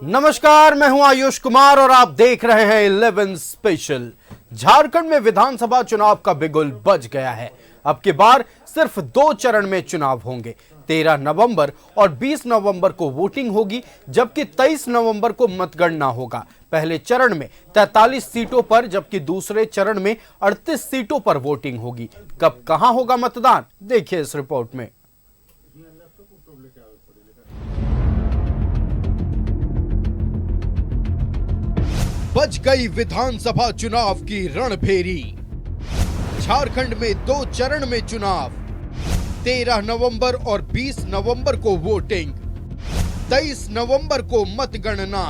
नमस्कार, मैं हूं आयुष कुमार और आप देख रहे हैं 11 स्पेशल। झारखंड में विधानसभा चुनाव का बिगुल बज गया है। अब की बार सिर्फ 2 चरण में चुनाव होंगे। 13 नवंबर और 20 नवंबर को वोटिंग होगी, जबकि 23 नवंबर को मतगणना होगा। पहले चरण में 43 सीटों पर, जबकि दूसरे चरण में 38 सीटों पर वोटिंग होगी। कब कहां होगा मतदान, देखिए इस रिपोर्ट में। बज गई विधानसभा चुनाव की रणभेरी। झारखंड में 2 चरण में चुनाव। 13 नवंबर और 20 नवंबर को वोटिंग। 23 नवंबर को मतगणना।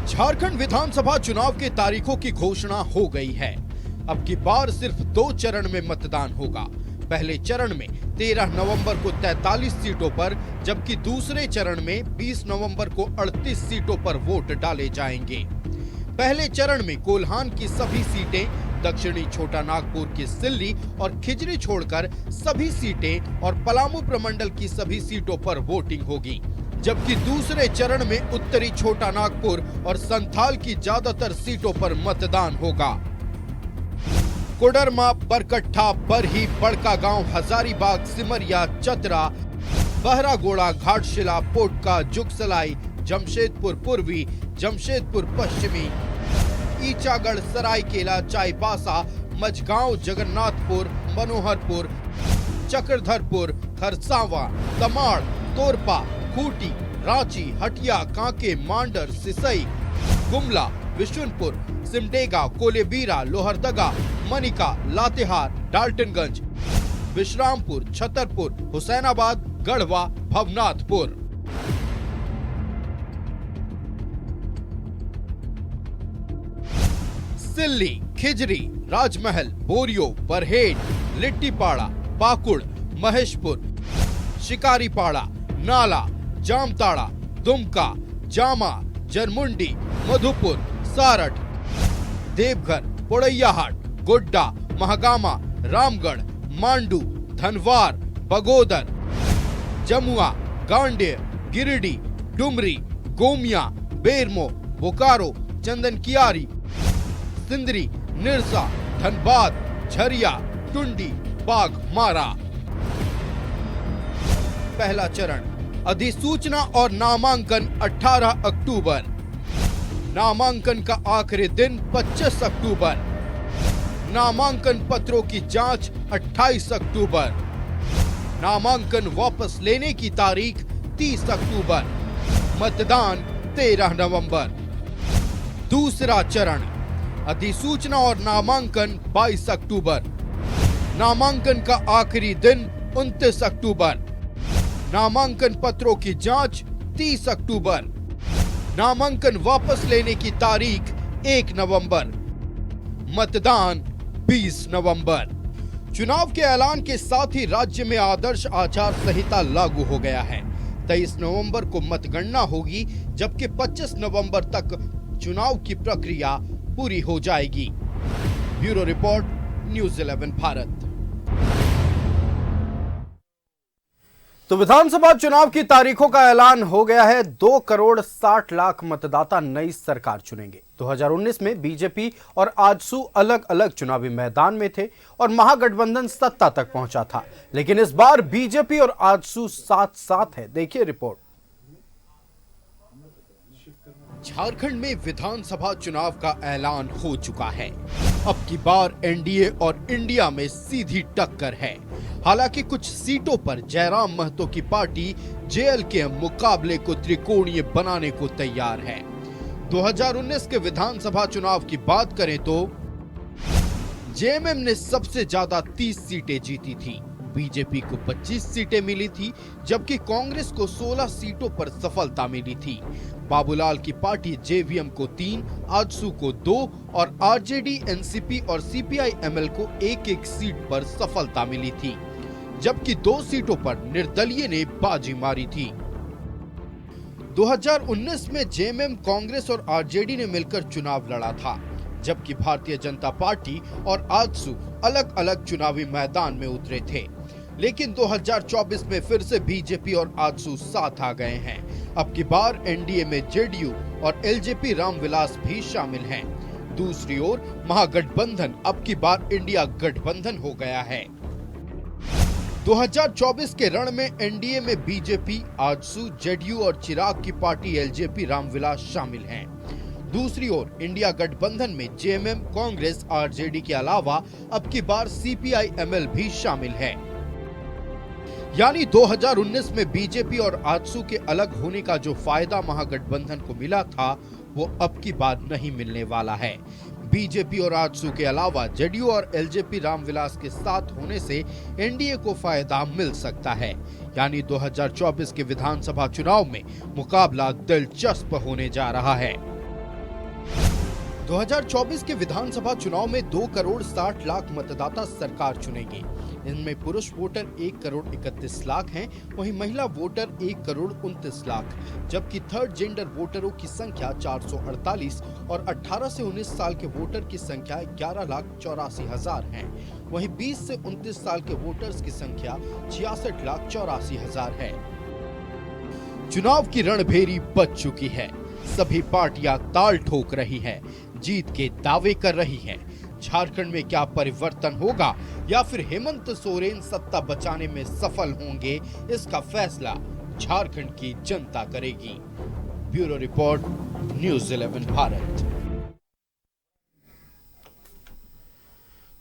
झारखंड विधानसभा चुनाव के तारीखों की घोषणा हो गई है। अब की बार सिर्फ 2 चरण में मतदान होगा। पहले चरण में 13 नवंबर को 43 सीटों पर, जबकि दूसरे चरण में 20 नवंबर को 38 सीटों पर वोट डाले जाएंगे। पहले चरण में कोल्हान की सभी सीटें, दक्षिणी छोटा नागपुर की सिल्ली और खिजरी छोड़कर सभी सीटें और पलामू प्रमंडल की सभी सीटों पर वोटिंग होगी, जबकि दूसरे चरण में उत्तरी छोटा नागपुर और संथाल की ज्यादातर सीटों पर मतदान होगा। कोडरमा, बरकट्ठा, बरही, बड़कागांव, हजारीबाग, सिमरिया, चतरा, बहरागोड़ा, घाटशिला, पोटका, जुगसलाई, जमशेदपुर पूर्वी, जमशेदपुर पश्चिमी, ईचागढ़, सरायकेला, चाईबासा, मझगांव, जगन्नाथपुर, मनोहरपुर, चक्रधरपुर, खरसावा, तमाड़, तोरपा, खूंटी, रांची, हटिया, कांके, मांडर, सिसई, गुमला, विशुनपुर, सिमडेगा, कोलेबीरा, लोहरदगा, मनिका, लातेहार, डाल्टनगंज, विश्रामपुर, छतरपुर, हुसैनाबाद, गढ़वा, भवनाथपुर। सिल्ली, खिजरी, राजमहल, बोरियो, बरहेट, लिट्टीपाड़ा, पाकुड़, महेशपुर, शिकारीपाड़ा, नाला, जामताड़ा, दुमका, जामा, जरमुंडी, मधुपुर, सारठ, देवघर, पोड़ैयाहाट, गोड्डा, महागामा, रामगढ़, मांडू, धनवार, बगोदर, जमुआ, गांडेय, गिरिडीह, डुमरी, गोमिया, बेरमो, बोकारो, चंदनकियारी, सिंदरी, निरसा, धनबाद, झरिया, टुंडी, बाघमारा। पहला चरण। अधिसूचना और नामांकन 18 अक्टूबर। नामांकन का आखिरी दिन 25 अक्टूबर। नामांकन पत्रों की जांच 28 अक्टूबर। नामांकन वापस लेने की तारीख 30 अक्टूबर। मतदान 13 नवंबर। दूसरा चरण। अधिसूचना और नामांकन 22 अक्टूबर। नामांकन का आखिरी दिन 29 अक्टूबर। नामांकन पत्रों की जांच 30 अक्टूबर। नामांकन वापस लेने की तारीख 1 नवंबर। मतदान 20 नवंबर। चुनाव के ऐलान के साथ ही राज्य में आदर्श आचार संहिता लागू हो गया है। 23 नवंबर को मतगणना होगी, जबकि 25 नवंबर तक चुनाव की प्रक्रिया पूरी हो जाएगी। Bureau report, news 11 Bharat. तो विधानसभा चुनाव की तारीखों का ऐलान हो गया है। 2 करोड़ 60 लाख मतदाता नई सरकार चुनेंगे। 2019 में बीजेपी और आजसू अलग अलग चुनावी मैदान में थे और महागठबंधन सत्ता तक पहुंचा था, लेकिन इस बार बीजेपी और आजसू साथ साथ है। देखिए रिपोर्ट। झारखंड में विधानसभा चुनाव का ऐलान हो चुका है। अब की बार एनडीए और इंडिया में सीधी टक्कर है। हालांकि कुछ सीटों पर जयराम महतो की पार्टी जेएलके मुकाबले को त्रिकोणीय बनाने को तैयार है। 2019 के विधानसभा चुनाव की बात करें तो जेएमएम ने सबसे ज्यादा 30 सीटें जीती थी। बीजेपी को 25 सीटें मिली थी, जबकि कांग्रेस को 16 सीटों पर सफलता मिली थी। बाबूलाल की पार्टी जेवीएम को 3, आजसू को 2 और आरजेडी, एनसीपी और सीपीआई-एमएल को 1-1 सीट पर सफलता मिली थी, जबकि 2 सीटों पर निर्दलीय ने बाजी मारी थी। 2019 में जेएमएम, कांग्रेस और आरजेडी ने मिलकर चुनाव लड़ा था, जबकि भारतीय जनता पार्टी और आजसू अलग अलग चुनावी मैदान में उतरे थे। लेकिन 2024 में फिर से बीजेपी और आजसू साथ आ गए हैं। अब की बार एनडीए में जेडीयू और एलजेपी रामविलास भी शामिल हैं। दूसरी ओर महागठबंधन अब की बार इंडिया गठबंधन हो गया है। 2024 के रण में एनडीए में बीजेपी, आजसू, जेडीयू और चिराग की पार्टी एलजेपी रामविलास शामिल हैं। दूसरी ओर इंडिया गठबंधन में जेएमएम, कांग्रेस, आरजेडी के अलावा अब की बार सीपीआई-एमएल भी शामिल है। यानी 2019 में बीजेपी और आजसू के अलग होने का जो फायदा महागठबंधन को मिला था वो अब की बार नहीं मिलने वाला है। बीजेपी और आजसू के अलावा जेडीयू और एलजेपी रामविलास के साथ होने से एनडीए को फायदा मिल सकता है। यानी 2024 के विधानसभा चुनाव में मुकाबला दिलचस्प होने जा रहा है। 2024 के विधानसभा चुनाव में 2 करोड़ 60 लाख मतदाता सरकार चुनेंगे। इनमें पुरुष वोटर 1 करोड़ 31 लाख हैं, वहीं महिला वोटर 1 करोड़ 29 लाख, जबकि थर्ड जेंडर वोटरों की संख्या 448 और 18 से 19 साल के वोटर की संख्या 11,84,000 है। वहीं 20 से 29 साल के वोटर्स की संख्या 66,84,000 है। चुनाव की रणभेरी बज चुकी है। सभी पार्टियां ताल ठोक रही हैं, जीत के दावे कर रही हैं। झारखंड में क्या परिवर्तन होगा या फिर हेमंत सोरेन सत्ता बचाने में सफल होंगे, इसका फैसला झारखंड की जनता करेगी। Bureau report, news 11 Bharat.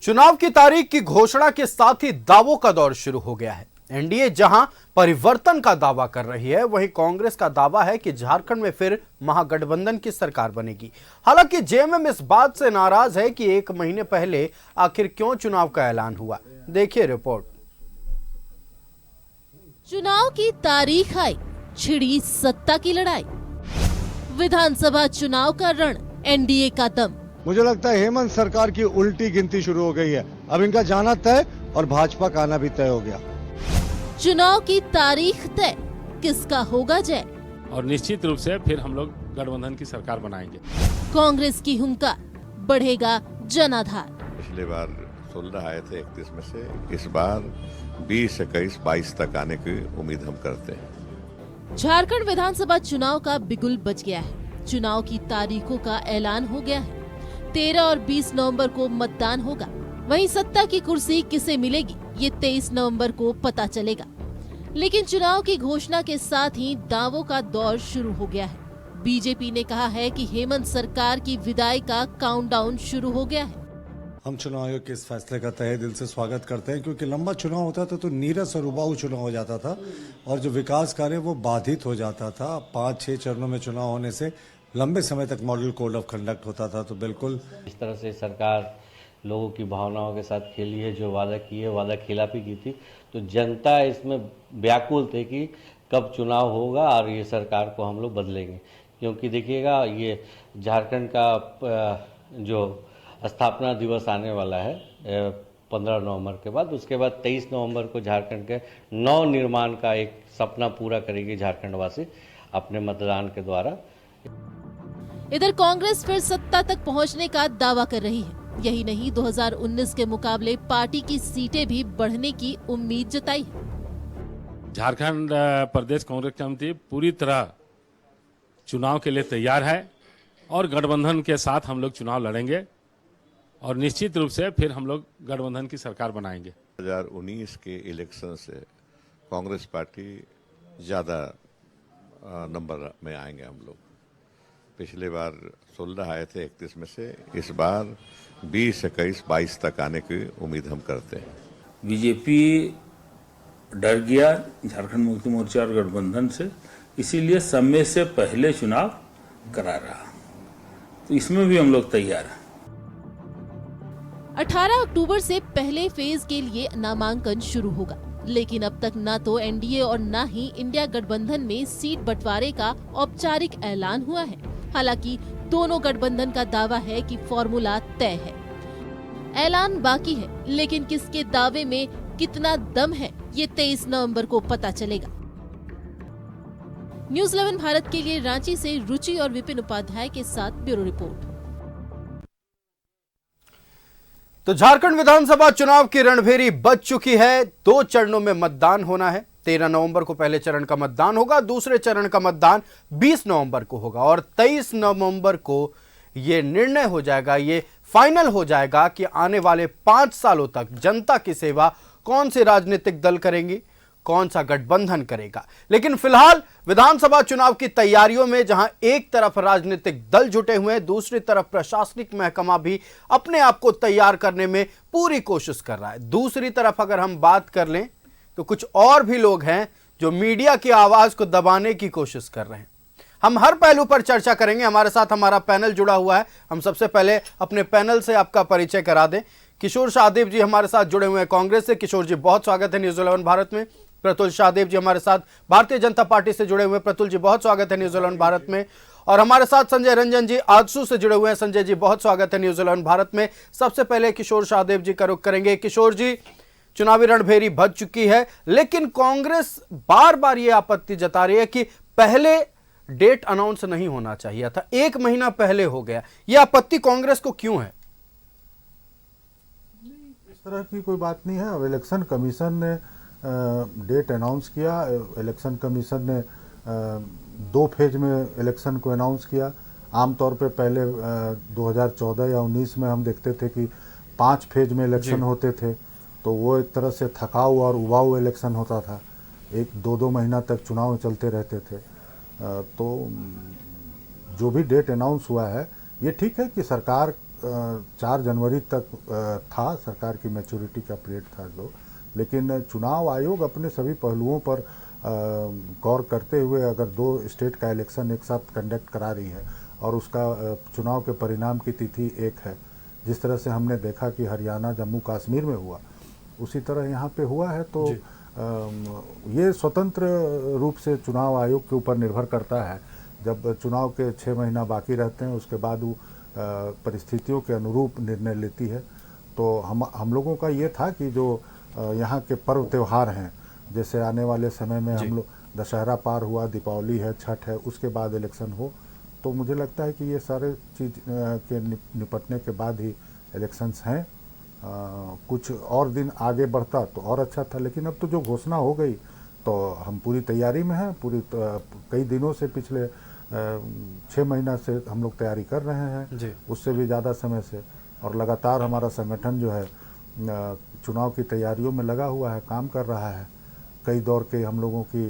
चुनाव की तारीख की घोषणा के साथ ही दावों का दौर शुरू हो गया है। एनडीए जहां परिवर्तन का दावा कर रही है, वहीं कांग्रेस का दावा है कि झारखंड में फिर महागठबंधन की सरकार बनेगी। हालांकि जेएमएम इस बात से नाराज है कि 1 महीने पहले आखिर क्यों चुनाव का ऐलान हुआ। देखिए रिपोर्ट। चुनाव की तारीख आई, छिड़ी सत्ता की लड़ाई। विधानसभा चुनाव का रण, एनडीए का दम। मुझे लगता है हेमंत सरकार की उल्टी गिनती शुरू हो गई है। अब इनका जाना तय और भाजपा का आना भी तय हो गया। चुनाव की तारीख तय, किसका होगा जय? और निश्चित रूप से फिर हम लोग गठबंधन की सरकार बनाएंगे। कांग्रेस की हुंकार, बढ़ेगा जनाधार। पिछली बार 16 आए थे 31 में से, इस बार 20, 21, 22 तक आने की उम्मीद हम करते हैं। झारखंड विधानसभा चुनाव का बिगुल बज गया है। चुनाव की तारीखों का ऐलान हो गया है। 13 और 20 नवंबर को मतदान होगा। वहीं सत्ता की कुर्सी किसे मिलेगी, ये 23 नवंबर को पता चलेगा। लेकिन चुनाव की घोषणा के साथ ही दावों का दौर शुरू हो गया है। बीजेपी ने कहा है कि हेमंत सरकार की विदाई का काउंटडाउन शुरू हो गया है। हम चुनाव आयोग के इस फैसले का तहे दिल से स्वागत करते हैं, क्योंकि लंबा चुनाव होता था तो नीरस और उबाऊ चुनाव हो जाता था और जो विकास कार्य वो बाधित हो जाता था। 5-6 चरणों में चुनाव होने से लंबे समय तक मॉडल कोड ऑफ कंडक्ट होता था। तो बिल्कुल इस तरह से सरकार लोगों की भावनाओं के साथ खेली है, जो वादा किए वादा खिलाफी की थी, तो जनता इसमें व्याकुल थे कि कब चुनाव होगा और ये सरकार को हम लोग बदलेंगे। क्योंकि देखिएगा, ये झारखंड का जो स्थापना दिवस आने वाला है 15 नवंबर के बाद, उसके बाद 23 नवंबर को झारखंड के नव निर्माण का एक सपना पूरा करेगी झारखंडवासी अपने मतदान के द्वारा। इधर कांग्रेस फिर सत्ता तक पहुंचने का दावा कर रही है। यही नहीं, 2019 के मुकाबले पार्टी की सीटें भी बढ़ने की उम्मीद जताई है। झारखंड प्रदेश कांग्रेस कमेटी पूरी तरह चुनाव के लिए तैयार है और गठबंधन के साथ हम लोग चुनाव लड़ेंगे और निश्चित रूप से फिर हम लोग गठबंधन की सरकार बनाएंगे। 2019 के इलेक्शन से कांग्रेस पार्टी ज्यादा नंबर में आएंगे हम लोग। पिछली बार 16 आए थे 31 में से, इस बार 20, 21, 22 तक आने की उम्मीद हम करते हैं। बीजेपी डर गया झारखंड मुक्ति मोर्चा और गठबंधन से, इसीलिए समय से पहले चुनाव करा रहा। तो इसमें भी हम लोग तैयार हैं। 18 अक्टूबर से पहले फेज के लिए नामांकन शुरू होगा, लेकिन अब तक न तो एनडीए और न ही इंडिया गठबंधन में सीट बंटवारे का औपचारिक ऐलान हुआ है। हालांकि दोनों गठबंधन का दावा है कि फॉर्मूला तय है। ऐलान बाकी है, लेकिन किसके दावे में कितना दम है, ये 23 नवंबर को पता चलेगा। न्यूज़ 11 भारत के लिए रांची से रुचि और विपिन उपाध्याय के साथ ब्यूरो रिपोर्ट। तो झारखंड विधानसभा चुनाव की रणभेरी बज चुकी है। 2 चरणों में मतदान होना है। 13 नवंबर को पहले चरण का मतदान होगा, दूसरे चरण का मतदान 20 नवंबर को होगा और 23 नवंबर को यह निर्णय हो जाएगा, ये फाइनल हो जाएगा कि आने वाले 5 सालों तक जनता की सेवा कौन से राजनीतिक दल करेंगी, कौन सा गठबंधन करेगा। लेकिन फिलहाल विधानसभा चुनाव की तैयारियों में जहां एक तरफ राजनीतिक दल जुटे हुए हैं, दूसरी तरफ प्रशासनिक महकमा भी अपने आप को तैयार करने में पूरी कोशिश कर रहा है। दूसरी तरफ अगर हम बात कर लें तो कुछ और भी लोग हैं जो मीडिया की आवाज को दबाने की कोशिश कर रहे हैं। हम हर पहलू पर चर्चा करेंगे। हमारे साथ हमारा पैनल जुड़ा हुआ है। हम सबसे पहले अपने पैनल से आपका परिचय करा दें। किशोर शाहदेव जी हमारे साथ जुड़े हुए हैं कांग्रेस से। किशोर जी बहुत स्वागत है न्यूज़ 11 भारत में। प्रतुल शाहदेव जी हमारे साथ भारतीय जनता पार्टी से जुड़े हुए हैं। प्रतुल जी बहुत स्वागत है न्यूज़ 11 भारत में। और हमारे साथ संजय रंजन जी आजसू से जुड़े हुए हैं। संजय जी बहुत स्वागत है न्यूज़ 11 भारत में। सबसे पहले किशोर शाहदेव जी का रुख करेंगे। किशोर जी, चुनावी रणभेरी भज चुकी है, लेकिन कांग्रेस बार बार ये आपत्ति जता रही है कि पहले डेट अनाउंस नहीं होना चाहिए था, 1 महीना पहले हो गया। यह आपत्ति कांग्रेस को क्यों है? इस तरह की कोई बात नहीं है। अब इलेक्शन कमीशन ने डेट अनाउंस किया। इलेक्शन कमीशन ने 2 फेज में इलेक्शन को अनाउंस किया। आमतौर पे पहले 2014 या 19 में हम देखते थे कि 5 फेज में इलेक्शन होते थे, तो वो एक तरह से थकाऊ और उबाऊ इलेक्शन होता था। 1-2 महीना तक चुनाव चलते रहते थे। तो जो भी डेट अनाउंस हुआ है ये ठीक है कि सरकार 4 जनवरी तक था, सरकार की मैच्योरिटी का पीरियड था जो, लेकिन चुनाव आयोग अपने सभी पहलुओं पर गौर करते हुए अगर 2 स्टेट का इलेक्शन एक साथ कंडक्ट करा रही है और उसका चुनाव के परिणाम की तिथि एक है, जिस तरह से हमने देखा कि हरियाणा जम्मू कश्मीर में हुआ उसी तरह यहाँ पे हुआ है, तो ये स्वतंत्र रूप से चुनाव आयोग के ऊपर निर्भर करता है। जब चुनाव के 6 महीना बाकी रहते हैं उसके बाद वो परिस्थितियों के अनुरूप निर्णय लेती है। तो हम लोगों का ये था कि जो यहाँ के पर्व त्यौहार हैं, जैसे आने वाले समय में हम लोग दशहरा पार हुआ, दीपावली है, छठ है, उसके बाद इलेक्शन हो, तो मुझे लगता है कि ये सारे चीज़ के निपटने के बाद ही इलेक्शंस हैं। कुछ और दिन आगे बढ़ता तो और अच्छा था, लेकिन अब तो जो घोषणा हो गई तो हम पूरी तैयारी में हैं। कई दिनों से, पिछले 6 महीना से हम लोग तैयारी कर रहे हैं, उससे भी ज़्यादा समय से, और लगातार हमारा संगठन जो है चुनाव की तैयारियों में लगा हुआ है, काम कर रहा है। कई दौर के हम लोगों की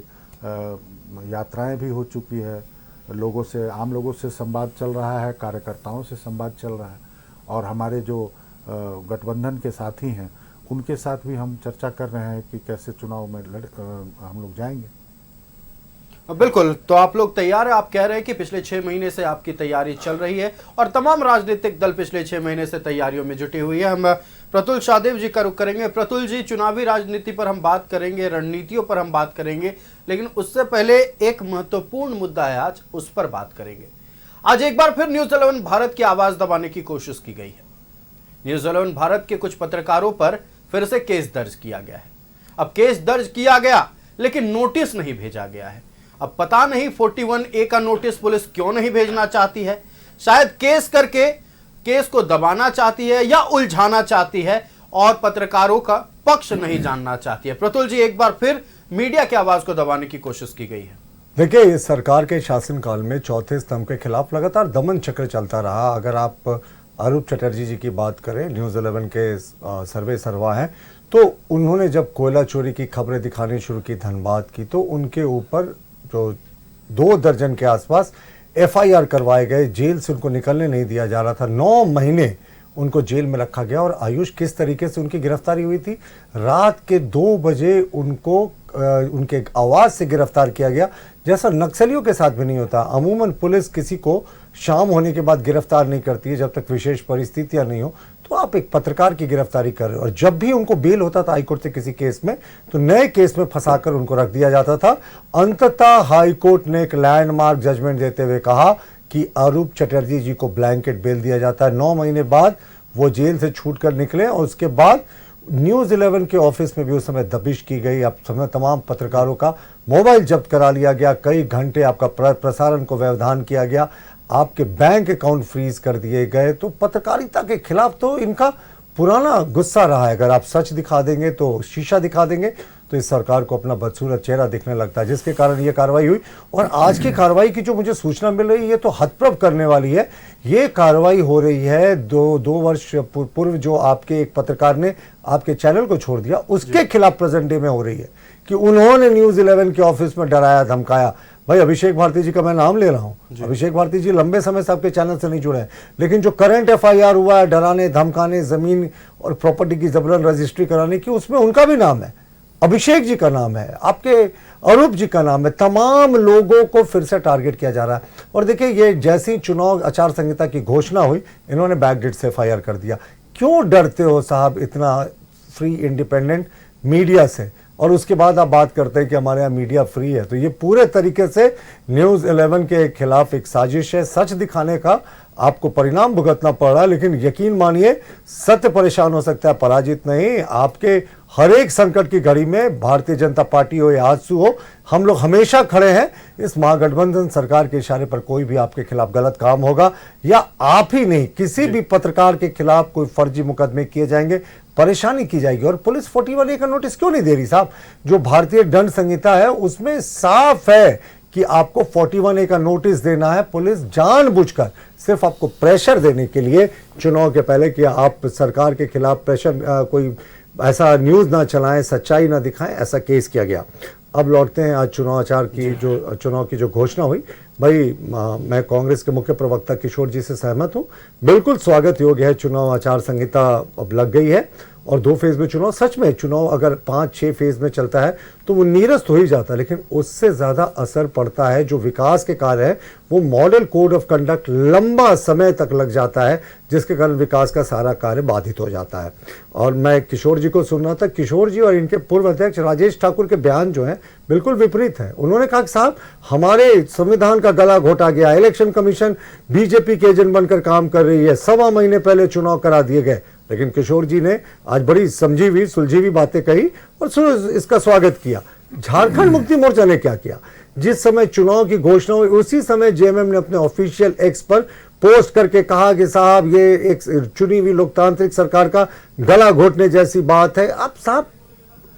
यात्राएं भी हो चुकी है, लोगों से, आम लोगों से संवाद चल रहा है, कार्यकर्ताओं से संवाद चल रहा है, और हमारे जो गठबंधन के साथी हैं उनके साथ भी हम चर्चा कर रहे हैं कि कैसे चुनाव में हम लोग जाएंगे। बिल्कुल, तो आप लोग तैयार हैं। आप कह रहे हैं कि पिछले 6 महीने से आपकी तैयारी चल रही है और तमाम राजनीतिक दल पिछले 6 महीने से तैयारियों में जुटी हुई है। हम प्रतुल शाहदेव जी का रुख करेंगे। प्रतुल जी, चुनावी राजनीति पर हम बात करेंगे, रणनीतियों पर हम बात करेंगे, लेकिन उससे पहले एक महत्वपूर्ण मुद्दा है आज, उस पर बात करेंगे। आज एक बार फिर न्यूज़ 11 भारत की आवाज दबाने की कोशिश की गई है। न्यूज़ 11 भारत के कुछ पत्रकारों पर फिर से केस दर्ज किया गया है। अब केस दर्ज किया गया लेकिन नोटिस नहीं भेजा गया है। अब पता नहीं 41A का नोटिस पुलिस क्यों नहीं भेजना चाहती है। शायद केस करके केस को दबाना चाहती है या उलझाना चाहती है और पत्रकारों का पक्ष नहीं जानना चाहती है। प्रतुल जी, एक बार फिर मीडिया की आवाज को दबाने की कोशिश की गई है। देखिए, इस सरकार के शासनकाल में चौथे स्तंभ के खिलाफ लगातार दमन चक्र चलता रहा। अगर आप अरूप चटर्जी जी की बात करें, न्यूज़ 11 के सर्वे सर्वा हैं, तो उन्होंने जब कोयला चोरी की खबरें दिखानी शुरू की, धनबाद की, तो उनके ऊपर जो 2 दर्जन के आसपास FIR करवाए गए। जेल से उनको निकलने नहीं दिया जा रहा था। 9 महीने उनको जेल में रखा गया। और आयुष, किस तरीके से उनकी गिरफ्तारी हुई थी, रात के 2 बजे उनको उनके आवाज़ से गिरफ्तार किया गया, जैसा नक्सलियों के साथ भी नहीं होता। अमूमन पुलिस किसी को शाम होने के बाद गिरफ्तार नहीं करती है जब तक विशेष परिस्थितियां नहीं हो। तो आप एक पत्रकार की गिरफ्तारी कर रहे हो, और जब भी उनको बेल होता था हाईकोर्ट से किसी केस में, तो नए केस में फंसाकर उनको रख दिया जाता था। अंततः हाईकोर्ट ने एक लैंडमार्क जजमेंट देते हुए कहा कि अरूप चटर्जी जी को ब्लैंकेट बेल दिया जाता है। 9 महीने बाद वो जेल से छूटकर निकले, और उसके बाद न्यूज़ 11 के ऑफिस में भी उस समय दबिश की गई। अब समय तमाम पत्रकारों का मोबाइल जब्त करा लिया गया, कई घंटे आपका प्रसारण को व्यवधान किया गया, आपके बैंक अकाउंट फ्रीज कर दिए गए। तो पत्रकारिता के खिलाफ तो इनका पुराना गुस्सा रहा है। अगर आप सच दिखा देंगे तो शीशा दिखा देंगे तो इस सरकार को अपना बदसूरत चेहरा दिखने लगता है, जिसके कारण ये कार्रवाई हुई। और आज की कार्रवाई की जो मुझे सूचना मिल रही है ये तो हतप्रभ करने वाली है। ये कार्रवाई हो रही है दो वर्ष पूर्व जो आपके एक पत्रकार ने आपके चैनल को छोड़ दिया, उसके खिलाफ प्रेजेंट डे में हो रही है कि उन्होंने न्यूज़ 11 के ऑफिस में डराया धमकाया। भाई अभिषेक भारती जी का मैं नाम ले रहा हूं, अभिषेक भारती जी लंबे समय से आपके चैनल से नहीं जुड़े हैं, लेकिन जो करंट FIR हुआ है डराने धमकाने जमीन और प्रॉपर्टी की जबरन रजिस्ट्री कराने की, उसमें उनका भी नाम है, अभिषेक जी का नाम है, आपके अरूप जी का नाम है। तमाम लोगों को फिर से टारगेट किया जा रहा है। और देखिए ये जैसी चुनाव आचार संहिता की घोषणा हुई, इन्होंने बैकडेट से FIR कर दिया। क्यों डरते हो साहब इतना फ्री इंडिपेंडेंट मीडिया से? और उसके बाद आप बात करते हैं कि हमारे यहाँ मीडिया फ्री है। तो ये पूरे तरीके से न्यूज़ 11 के खिलाफ एक साजिश है। सच दिखाने का आपको परिणाम भुगतना पड़ रहा है, लेकिन यकीन मानिए सत्य परेशान हो सकता है, पराजित नहीं। आपके हर एक संकट की घड़ी में भारतीय जनता पार्टी हो या आजसू हो, हम लोग हमेशा खड़े हैं। इस महागठबंधन सरकार के इशारे पर कोई भी आपके खिलाफ गलत काम होगा या आप ही नहीं किसी भी पत्रकार के खिलाफ कोई फर्जी मुकदमे किए जाएंगे, परेशानी की जाएगी। और पुलिस 41A का नोटिस क्यों नहीं दे रही साहब? जो भारतीय दंड संहिता है उसमें साफ है कि आपको 41A का नोटिस देना है। पुलिस जानबूझकर सिर्फ आपको प्रेशर देने के लिए चुनाव के पहले कि आप सरकार के खिलाफ प्रेशर कोई ऐसा न्यूज़ ना चलाएं, सच्चाई ना दिखाएं, ऐसा केस किया गया। अब लौटते हैं आज चुनाव की जो घोषणा हुई। भाई मैं कांग्रेस के मुख्य प्रवक्ता किशोर जी से सहमत हूं, बिल्कुल स्वागत योग्य है। चुनाव आचार संहिता अब लग गई है और 2 फेज में चुनाव, सच में चुनाव अगर 5-6 फेज में चलता है तो वो नीरस्त हो ही जाता है, लेकिन उससे ज्यादा असर पड़ता है जो विकास के कार्य है, वो मॉडल कोड ऑफ कंडक्ट लंबा समय तक लग जाता है, जिसके कारण विकास का सारा कार्य बाधित हो जाता है। और मैं किशोर जी को सुन रहा था, किशोर जी और इनके पूर्व अध्यक्ष राजेश ठाकुर के बयान जो है बिल्कुल विपरीत है। उन्होंने कहा कि साहब हमारे संविधान का गला घोटा गया, इलेक्शन कमीशन बीजेपी के एजेंट बनकर काम कर रही है, 1.25 महीने पहले चुनाव करा दिए गए। लेकिन किशोर जी ने आज बड़ी समझी हुई सुलझी हुई बातें कही और इसका स्वागत किया। झारखंड मुक्ति मोर्चा ने क्या किया? जिस समय चुनाव की घोषणा हुई उसी समय JMM ने अपने ऑफिशियल एक्स पर पोस्ट करके कहा कि साहब ये एक चुनी हुई लोकतांत्रिक सरकार का गला घोटने जैसी बात है। अब साहब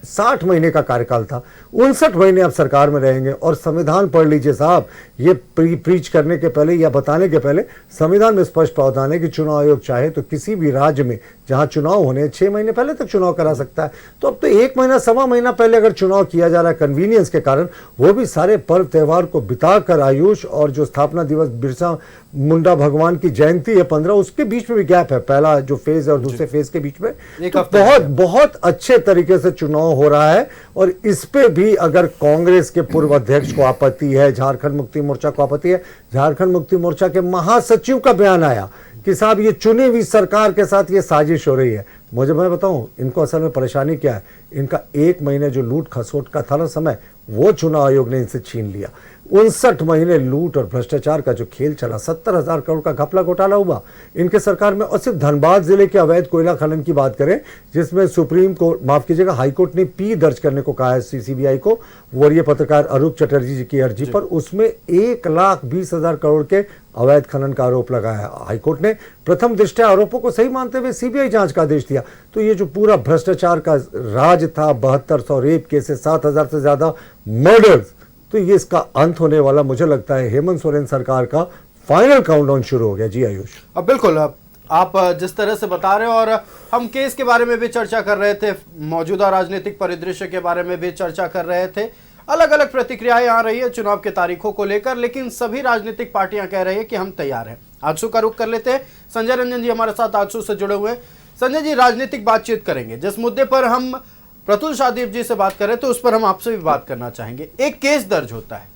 60 महीने का कार्यकाल था, 59 महीने आप सरकार में रहेंगे और संविधान पढ़ लीजिए साहब। ये प्रीच करने के पहले या बताने के पहले संविधान में स्पष्ट प्रावधान है कि चुनाव आयोग चाहे तो किसी भी राज्य में जहां चुनाव होने 6 महीने पहले तक चुनाव करा सकता है। तो अब तो 1 महीना 1.25 महीना पहले अगर चुनाव किया जा रहा है कन्वीनियंस के कारण, वो भी सारे पर्व त्यौहार को बिताकर आयुष और जो स्थापना दिवस बिरसा मुंडा भगवान की जयंती है 15, उसके बीच में भी गैप है, पहला जो फेज है और दूसरे फेज के बीच में तो बहुत अच्छे तरीके से चुनाव हो रहा है। और इस पे भी अगर कांग्रेस के पूर्व अध्यक्ष को आपत्ति है, झारखंड मुक्ति मोर्चा को आपत्ति है, झारखंड मुक्ति मोर्चा के महासचिव का बयान आया कि साहब ये चुनी हुई सरकार के साथ ये साजिश हो रही है। मैं बताऊं इनको असल में परेशानी क्या है? इनका 1 महीने जो लूट खसोट का था ना समय, वो चुनाव आयोग ने इनसे छीन लिया। 59 महीने लूट और भ्रष्टाचार का जो खेल चला, 70,000 करोड़ का घपला घोटाला हुआ इनके सरकार में। और सिर्फ धनबाद जिले के अवैध कोयला खनन की बात करें, जिसमें सुप्रीम कोर्ट माफ कीजिएगा हाईकोर्ट ने पी दर्ज करने को कहा है CBI को वरीय पत्रकार अरूप चटर्जी जी की अर्जी पर, उसमें 1,20,000 करोड़ के अवैध खनन का आरोप लगाया। हाईकोर्ट ने प्रथम दृष्टया आरोपों को सही मानते हुए CBI जांच का आदेश दिया। तो ये जो पूरा भ्रष्टाचार का राज था, 7200 रेप केसेस, 7,000 से ज्यादा मर्डर्स, तो ये इसका अंत होने वाला मुझे लगता है हेमंत सोरेन सरकार का फाइनल काउंटडाउन शुरू हो गया। जी आयुष, अब बिल्कुल आप जिस तरह से बता रहे हो और हम केस के बारे में भी चर्चा कर रहे थे, मौजूदा राजनीतिक परिदृश्य के बारे में भी चर्चा कर रहे थे, अलग अलग प्रतिक्रियाएं आ रही है चुनाव के तारीखों को लेकर, लेकिन सभी राजनीतिक पार्टियां कह रही है कि हम तैयार हैं। आजसू का रुख कर लेते हैं, संजय रंजन जी हमारे साथ आजसू से जुड़े हुए हैं। संजय जी, राजनीतिक बातचीत करेंगे, जिस मुद्दे पर हम प्रतुल शाहदेव जी से बात करें तो उस पर हम आपसे भी बात करना चाहेंगे। एक केस दर्ज होता है,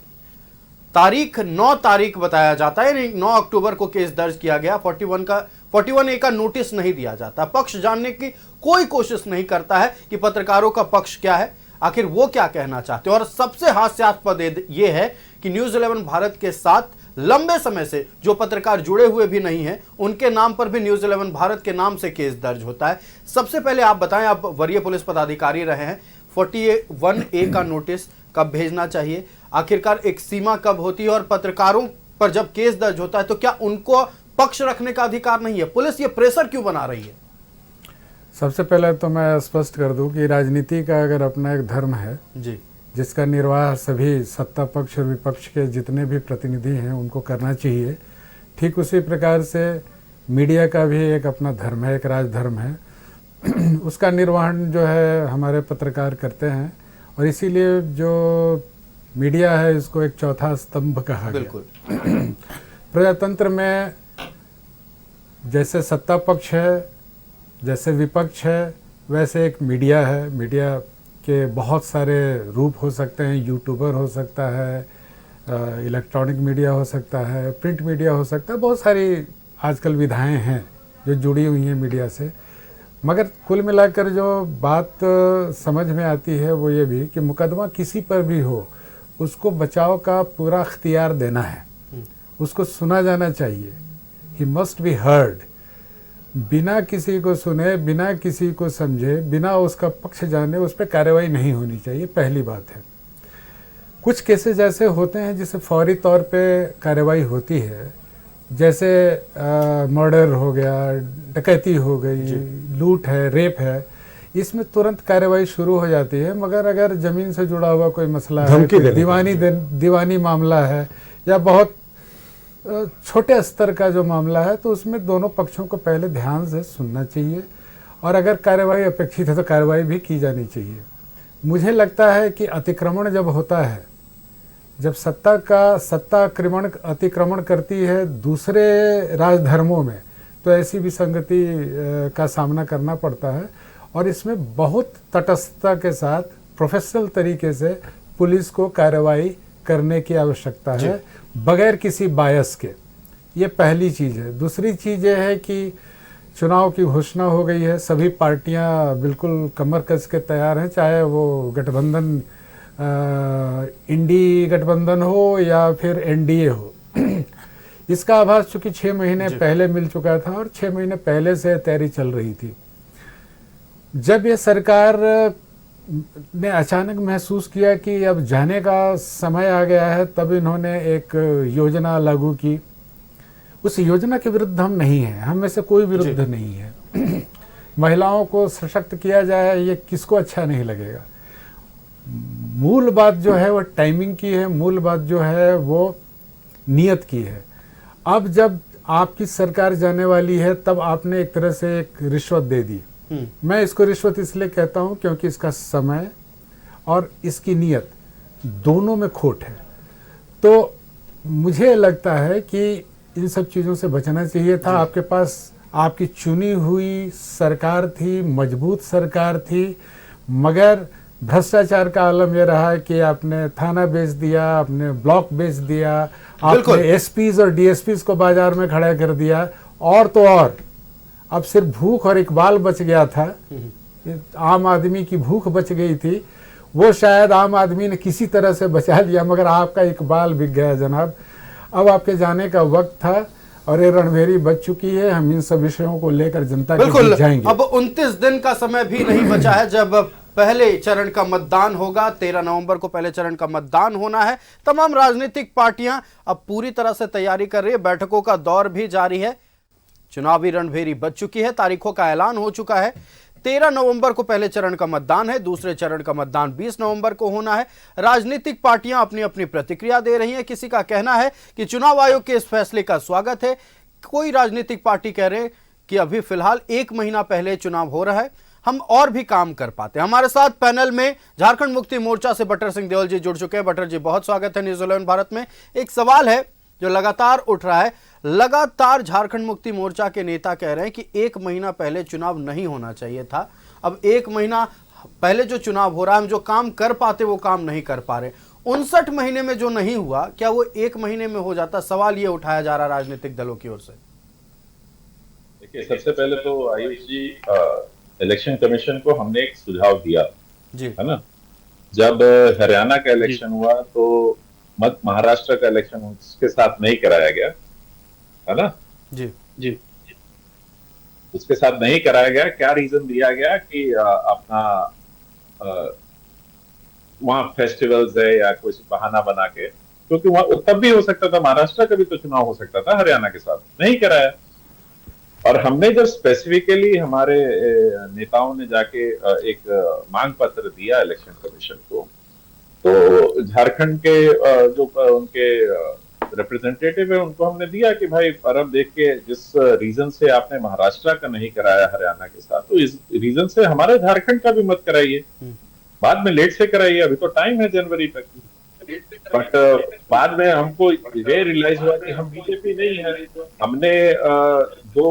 तारीख 9 तारीख बताया जाता है, 9 अक्टूबर को केस दर्ज किया गया, 41A का नोटिस नहीं दिया जाता, पक्ष जानने की कोई कोशिश नहीं करता है कि पत्रकारों का पक्ष क्या है, आखिर वो क्या कहना चाहते हैं। और सबसे हास्यास्पद ये है कि न्यूज़ 11 भारत के साथ लंबे समय से जो पत्रकार जुड़े हुए भी नहीं हैं, उनके नाम पर भी न्यूज़ 11 भारत के नाम से केस दर्ज होता है। सबसे पहले आप बताएं, आप वरीय पुलिस पदाधिकारी रहे हैं, 41A का नोटिस कब भेजना चाहिए, आखिरकार एक सीमा कब होती है, और पत्रकारों पर जब केस दर्ज होता है तो क्या उनको पक्ष रखने का अधिकार नहीं है? पुलिस ये प्रेशर क्यों बना रही है? सबसे पहले तो मैं स्पष्ट कर दूं कि राजनीति का अगर अपना एक धर्म है जी, जिसका निर्वाह सभी सत्ता पक्ष और विपक्ष के जितने भी प्रतिनिधि हैं उनको करना चाहिए, ठीक उसी प्रकार से मीडिया का भी एक अपना धर्म है, एक राजधर्म है। उसका निर्वहन जो है हमारे पत्रकार करते हैं और इसीलिए जो मीडिया है इसको एक चौथा स्तंभ कहा गया। बिल्कुल। प्रजातंत्र में जैसे सत्ता पक्ष है, जैसे विपक्ष है, वैसे एक मीडिया है। मीडिया के बहुत सारे रूप हो सकते हैं, यूट्यूबर हो सकता है, इलेक्ट्रॉनिक मीडिया हो सकता है, प्रिंट मीडिया हो सकता है, बहुत सारी आजकल विधाएं हैं जो जुड़ी हुई हैं मीडिया से। मगर कुल मिलाकर जो बात समझ में आती है वो ये भी कि मुकदमा किसी पर भी हो उसको बचाव का पूरा अख्तियार देना है, उसको सुना जाना चाहिए। He must be heard. बिना किसी को सुने, बिना किसी को समझे, बिना उसका पक्ष जाने उस पर कार्रवाई नहीं होनी चाहिए, पहली बात है। कुछ केसेस ऐसे होते हैं जिसे फौरी तौर पे कार्रवाई होती है, जैसे मर्डर हो गया, डकैती हो गई, लूट है, रेप है, इसमें तुरंत कार्रवाई शुरू हो जाती है। मगर अगर जमीन से जुड़ा हुआ कोई मसला है, कोई दीवानी मामला है या बहुत छोटे स्तर का जो मामला है, तो उसमें दोनों पक्षों को पहले ध्यान से सुनना चाहिए और अगर कार्रवाई अपेक्षित है तो कार्रवाई भी की जानी चाहिए। मुझे लगता है कि अतिक्रमण जब होता है, जब सत्ता अतिक्रमण करती है दूसरे राजधर्मों में, तो ऐसी विसंगति का सामना करना पड़ता है और इसमें बहुत तटस्थता के साथ प्रोफेशनल तरीके से पुलिस को कार्रवाई करने की आवश्यकता है, बगैर किसी बायस के। ये पहली चीज़ है। दूसरी चीज़ ये है कि चुनाव की घोषणा हो गई है, सभी पार्टियां बिल्कुल कमर कस के तैयार हैं, चाहे वो गठबंधन इंडी गठबंधन हो या फिर एनडीए हो। इसका आभास चूंकि 6 महीने पहले मिल चुका था और 6 महीने पहले से तैयारी चल रही थी। जब ये सरकार ने अचानक महसूस किया कि अब जाने का समय आ गया है, तब इन्होंने एक योजना लागू की। उस योजना के विरुद्ध हम नहीं हैं, हम में से कोई विरुद्ध नहीं है। महिलाओं को सशक्त किया जाए, ये किसको अच्छा नहीं लगेगा। मूल बात जो है वो टाइमिंग की है, मूल बात जो है वो नियत की है। अब जब आपकी सरकार जाने वाली है, तब आपने एक तरह से एक रिश्वत दे दी। मैं इसको रिश्वत इसलिए कहता हूं क्योंकि इसका समय और इसकी नियत दोनों में खोट है। तो मुझे लगता है कि इन सब चीज़ों से बचना चाहिए था। आपके पास आपकी चुनी हुई सरकार थी, मजबूत सरकार थी, मगर भ्रष्टाचार का आलम यह रहा है कि आपने थाना बेच दिया, आपने ब्लॉक बेच दिया, आपने एसपीज और डीएसपीज को बाजार में खड़ा कर दिया। और तो और अब सिर्फ भूख और इकबाल बच गया था, आम आदमी की भूख बच गई थी, वो शायद आम आदमी ने किसी तरह से बचा लिया, मगर आपका इकबाल बिक गया जनाब। अब आपके जाने का वक्त था और ये रणभेरी बच चुकी है। हम इन सब विषयों को लेकर जनता के बीच जाएंगे। अब 29 दिन का समय भी नहीं बचा है जब पहले चरण का मतदान होगा। 13 नवंबर को पहले चरण का मतदान होना है। तमाम राजनीतिक पार्टियां अब पूरी तरह से तैयारी कर रही है, बैठकों का दौर भी जारी है, चुनावी रणभेरी बच चुकी है, तारीखों का ऐलान हो चुका है। 13 नवंबर को पहले चरण का मतदान है, दूसरे चरण का मतदान 20 नवंबर को होना है। राजनीतिक पार्टियां अपनी अपनी प्रतिक्रिया दे रही हैं। किसी का कहना है कि चुनाव आयोग के इस फैसले का स्वागत है, कोई राजनीतिक पार्टी कह रहे हैं कि अभी फिलहाल 1 महीना पहले चुनाव हो रहा है, हम और भी काम कर पाते। हमारे साथ पैनल में झारखंड मुक्ति मोर्चा से बटर सिंह देओल जी जुड़ चुके हैं। बटर जी, बहुत स्वागत है न्यूज़ 11 भारत में। एक सवाल है जो लगातार उठ रहा है, लगातार झारखंड मुक्ति मोर्चा के नेता कह रहे हैं कि 1 महीना पहले चुनाव नहीं होना चाहिए था। अब 1 महीना पहले जो चुनाव हो रहा है, हम जो काम कर पाते वो काम नहीं कर पा रहे। 59 महीने में जो नहीं हुआ, क्या वो 1 महीने में हो जाता? सवाल ये उठाया जा रहा राजनीतिक दलों की ओर से। देखिए, सबसे पहले तो आयुष जी, इलेक्शन कमीशन को हमने एक सुझाव दिया जी, है ना। जब हरियाणा का इलेक्शन हुआ तो महाराष्ट्र का इलेक्शन उसके साथ नहीं कराया गया, है ना जी जी, उसके साथ नहीं कराया गया। क्या रीजन दिया गया कि अपना वहां फेस्टिवल्स है या कुछ बहाना बना के, क्योंकि वहां तब भी हो सकता था, महाराष्ट्र का भी तो चुनाव हो सकता था, हरियाणा के साथ नहीं कराया। और हमने जब स्पेसिफिकली हमारे नेताओं ने जाके एक मांग पत्र दिया इलेक्शन कमीशन को, तो झारखंड के जो उनके रिप्रेजेंटेटिव है उनको हमने दिया कि भाई परब देख के जिस रीजन से आपने महाराष्ट्र का नहीं कराया हरियाणा के साथ, तो इस रीजन से हमारे झारखंड का भी मत कराइए, बाद में लेट से कराइए, अभी तो टाइम है जनवरी तक। बट बाद में हमको ये रियलाइज हुआ कि हम बीजेपी नहीं है। हमने दो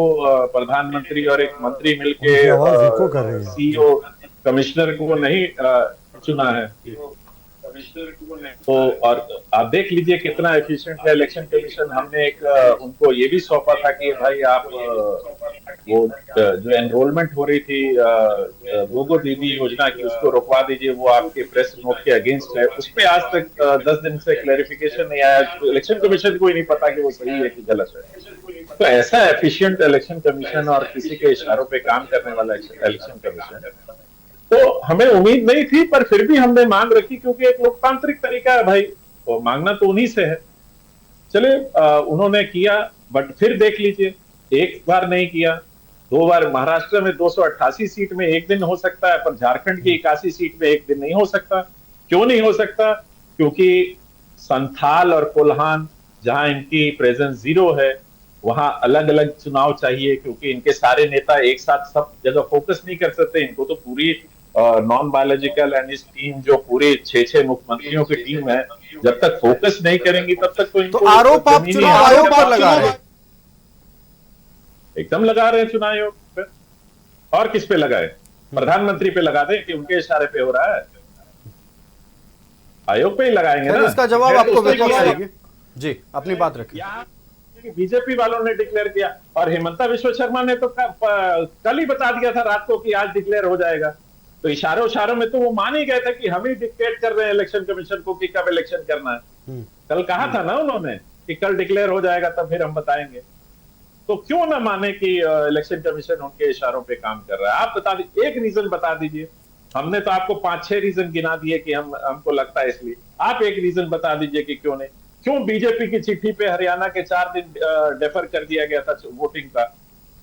प्रधानमंत्री और एक मंत्री मिलके सीईओ कमिश्नर को नहीं चुना है। तो और आप देख लीजिए कितना एफिशिएंट है इलेक्शन कमीशन। हमने एक उनको ये भी सौंपा था कि भाई आप वो जो एनरोलमेंट हो रही थी गोगो दीदी योजना की, उसको रुकवा दीजिए, वो आपके प्रेस नोट के अगेंस्ट है। उस पर आज तक 10 दिन से क्लैरिफिकेशन नहीं आया, तो इलेक्शन कमीशन को ही नहीं पता कि वो सही है कि गलत है। तो ऐसा एफिशिएंट इलेक्शन कमीशन और किसी के इशारों पे काम करने वाला इलेक्शन कमीशन तो हमें उम्मीद नहीं थी, पर फिर भी हमने मांग रखी, क्योंकि एक लोकतांत्रिक तरीका है भाई, तो मांगना तो उन्हीं से है। चले उन्होंने किया, बट फिर देख लीजिए, एक बार नहीं किया, 2 बार। महाराष्ट्र में 288 सीट में एक दिन हो सकता है, पर झारखंड की 81 सीट में एक दिन नहीं हो सकता। क्यों नहीं हो सकता? क्योंकि संथाल और कोल्हान जहां इनकी प्रेजेंस 0 है, वहां अलग अलग चुनाव चाहिए, क्योंकि इनके सारे नेता एक साथ सब जगह फोकस नहीं कर सकते। इनको तो पूरी नॉन बायोलॉजिकल एंड इस टीम जो पूरी 6 मुख्यमंत्रियों की टीम है, जब तक फोकस नहीं करेंगी तब तक तो इनको तो आरोप आप चुनाव आयोग पर लगा रहे हैं? एकदम लगा रहे हैं चुनाव आयोग पे। और किस पे लगाए? प्रधानमंत्री पे लगा दें कि उनके इशारे पे हो रहा है? आयोग पे ही लगाएंगे ना। इसका जवाब आपको विपक्ष देगी। जी, अपनी बात रखिए। बीजेपी वालों ने डिक्लेयर किया, और हिमंता विश्व शर्मा ने तो कल ही बता दिया था रात को कि आज डिक्लेयर हो जाएगा। तो इशारों में तो वो मान ही गए थे कि हम ही डिक्टेट कर रहे हैं इलेक्शन कमीशन को कि कब इलेक्शन करना है। कल कहा था ना उन्होंने कि कल डिक्लेयर हो जाएगा, तब फिर हम बताएंगे। तो क्यों ना माने कि इलेक्शन कमीशन उनके इशारों पे काम कर रहा है? आप बता दीजिए, एक रीजन बता दीजिए। हमने तो आपको 5-6 रीजन गिना दिए कि हमको लगता है इसलिए। आप एक रीजन बता दीजिए कि क्यों नहीं। क्यों बीजेपी की चिट्ठी पे हरियाणा के 4 दिन डेफर कर दिया गया था वोटिंग का?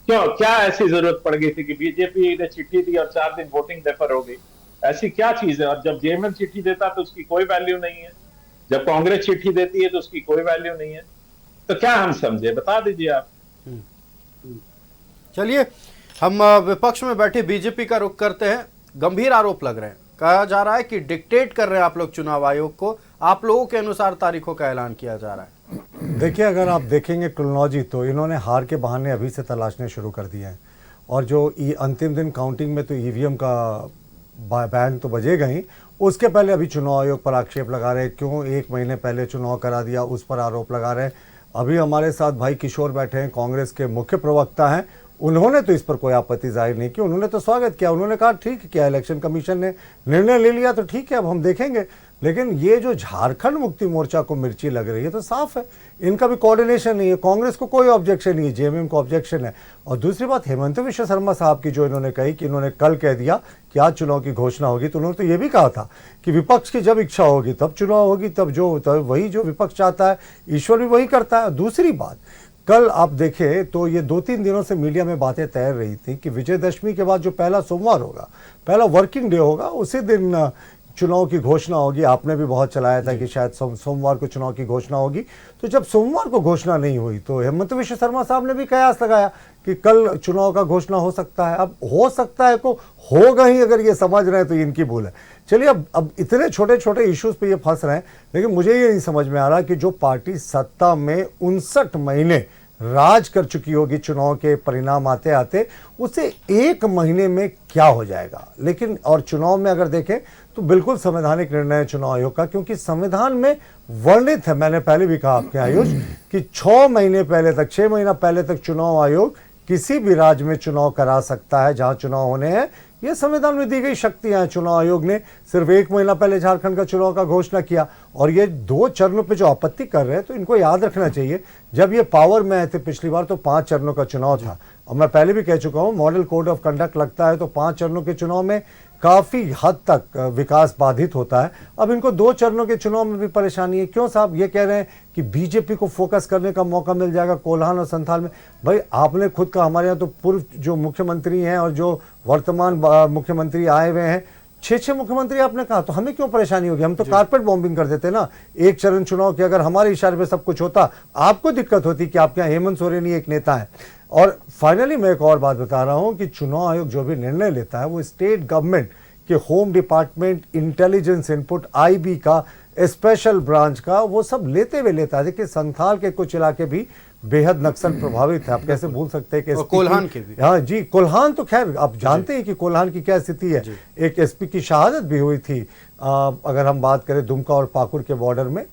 क्यों? क्या ऐसी जरूरत पड़ गई थी कि बीजेपी ने चिट्ठी दी और 4 दिन वोटिंग डेफर हो गई? ऐसी क्या चीज है? और जब जेएमएम चिट्ठी देता तो उसकी कोई वैल्यू नहीं है, जब कांग्रेस चिट्ठी देती है तो उसकी कोई वैल्यू नहीं है। तो क्या हम समझे? बता दीजिए आप। चलिए, हम विपक्ष में बैठे बीजेपी का रुख करते हैं। गंभीर आरोप लग रहे हैं, कहा जा रहा है कि डिक्टेट कर रहे हैं आप लोग चुनाव आयोग को, आप लोगों के अनुसार तारीखों का ऐलान किया जा रहा है। देखिए, अगर आप देखेंगे क्रोनोलॉजी, तो इन्होंने हार के बहाने अभी से तलाशने शुरू कर दिए हैं। और जो अंतिम दिन काउंटिंग में तो ईवीएम का बैंड तो बजेगा ही, उसके पहले अभी चुनाव आयोग पर आक्षेप लगा रहे हैं। क्यों 1 महीने पहले चुनाव करा दिया, उस पर आरोप लगा रहे हैं। अभी हमारे साथ भाई किशोर बैठे हैं, कांग्रेस के मुख्य प्रवक्ता हैं। उन्होंने तो इस पर कोई आपत्ति जाहिर नहीं की, उन्होंने तो स्वागत किया। उन्होंने कहा ठीक किया, इलेक्शन कमीशन ने निर्णय ले लिया तो ठीक है, अब हम देखेंगे। लेकिन ये जो झारखंड मुक्ति मोर्चा को मिर्ची लग रही है, तो साफ है इनका भी कोऑर्डिनेशन नहीं है। कांग्रेस को कोई ऑब्जेक्शन नहीं है, जेएमएम को ऑब्जेक्शन है। और दूसरी बात, हेमंत विश्व शर्मा साहब की जो इन्होंने कही कि इन्होंने कल कह दिया कि आज चुनाव की घोषणा होगी, तो उन्होंने तो ये भी कहा था कि विपक्ष की जब इच्छा होगी तब चुनाव होगी, तब वही जो विपक्ष चाहता है ईश्वर भी वही करता है। दूसरी बात, कल आप देखें तो ये 2-3 दिनों से मीडिया में बातें तैर रही थी कि विजयदशमी के बाद जो पहला सोमवार होगा, पहला वर्किंग डे होगा, उसी दिन चुनाव की घोषणा होगी। आपने भी बहुत चलाया था कि शायद सोमवार को चुनाव की घोषणा होगी। तो जब सोमवार को घोषणा नहीं हुई, तो हेमंत विश्व शर्मा साहब ने भी कयास लगाया कि कल चुनाव का घोषणा हो सकता है। अब हो सकता है को होगा ही, अगर ये समझ रहे हैं तो इनकी भूल है। चलिए, अब इतने छोटे छोटे इश्यूज पे ये फंस रहे हैं, लेकिन मुझे ये नहीं समझ में आ रहा कि जो पार्टी सत्ता में 59 महीने राज कर चुकी होगी, चुनाव के परिणाम आते आते, उसे 1 महीने में क्या हो जाएगा। लेकिन और चुनाव में अगर देखें तो बिल्कुल संवैधानिक निर्णय है चुनाव आयोग का, क्योंकि संविधान में वर्णित है, मैंने पहले भी कहा आपके आयुष, कि 6 महीने पहले तक, 6 महीना पहले तक चुनाव आयोग किसी भी राज्य में चुनाव करा सकता है जहां चुनाव होने हैं। ये संविधान में दी गई शक्तियां हैं। चुनाव आयोग ने सिर्फ 1 महीना पहले झारखंड का चुनाव का घोषणा किया। और ये 2 चरणों पे जो आपत्ति कर रहे हैं, तो इनको याद रखना चाहिए, जब ये पावर में आए थे पिछली बार तो 5 चरणों का चुनाव था। और मैं पहले भी कह चुका हूं, मॉडल कोड ऑफ कंडक्ट लगता है तो 5 चरणों के चुनाव में काफी हद तक विकास बाधित होता है। अब इनको 2 चरणों के चुनाव में भी परेशानी है। क्यों साहब? ये कह रहे हैं कि बीजेपी को फोकस करने का मौका मिल जाएगा कोल्हान और संथाल में। भाई आपने खुद का, हमारे यहाँ तो पूर्व जो मुख्यमंत्री हैं और जो वर्तमान मुख्यमंत्री आए हुए हैं, 6 मुख्यमंत्री आपने कहा, तो हमें क्यों परेशानी होगी? हम तो कारपेट बॉम्बिंग कर देते ना। एक चरण चुनाव के अगर हमारे इशारे पे सब कुछ होता, आपको दिक्कत होती कि आपके यहाँ हेमंत सोरेन ही एक नेता है। और फाइनली मैं एक और बात बता रहा हूं कि चुनाव आयोग जो भी निर्णय लेता है वो स्टेट गवर्नमेंट के home department, intelligence input, IB का, स्पेशल ब्रांच का, वो सब लेते हुए लेता है। देखिए संथाल के कुछ इलाके भी बेहद नक्सल प्रभावित है, आप कैसे भूल सकते हैं कि कोल्हान के भी। हाँ जी, कोल्हान तो खैर आप जानते हैं कि कोल्हान की क्या स्थिति है। एक एसपी की शहादत भी हुई थी। अगर हम बात करें दुमका और पाकुड़ के बॉर्डर में,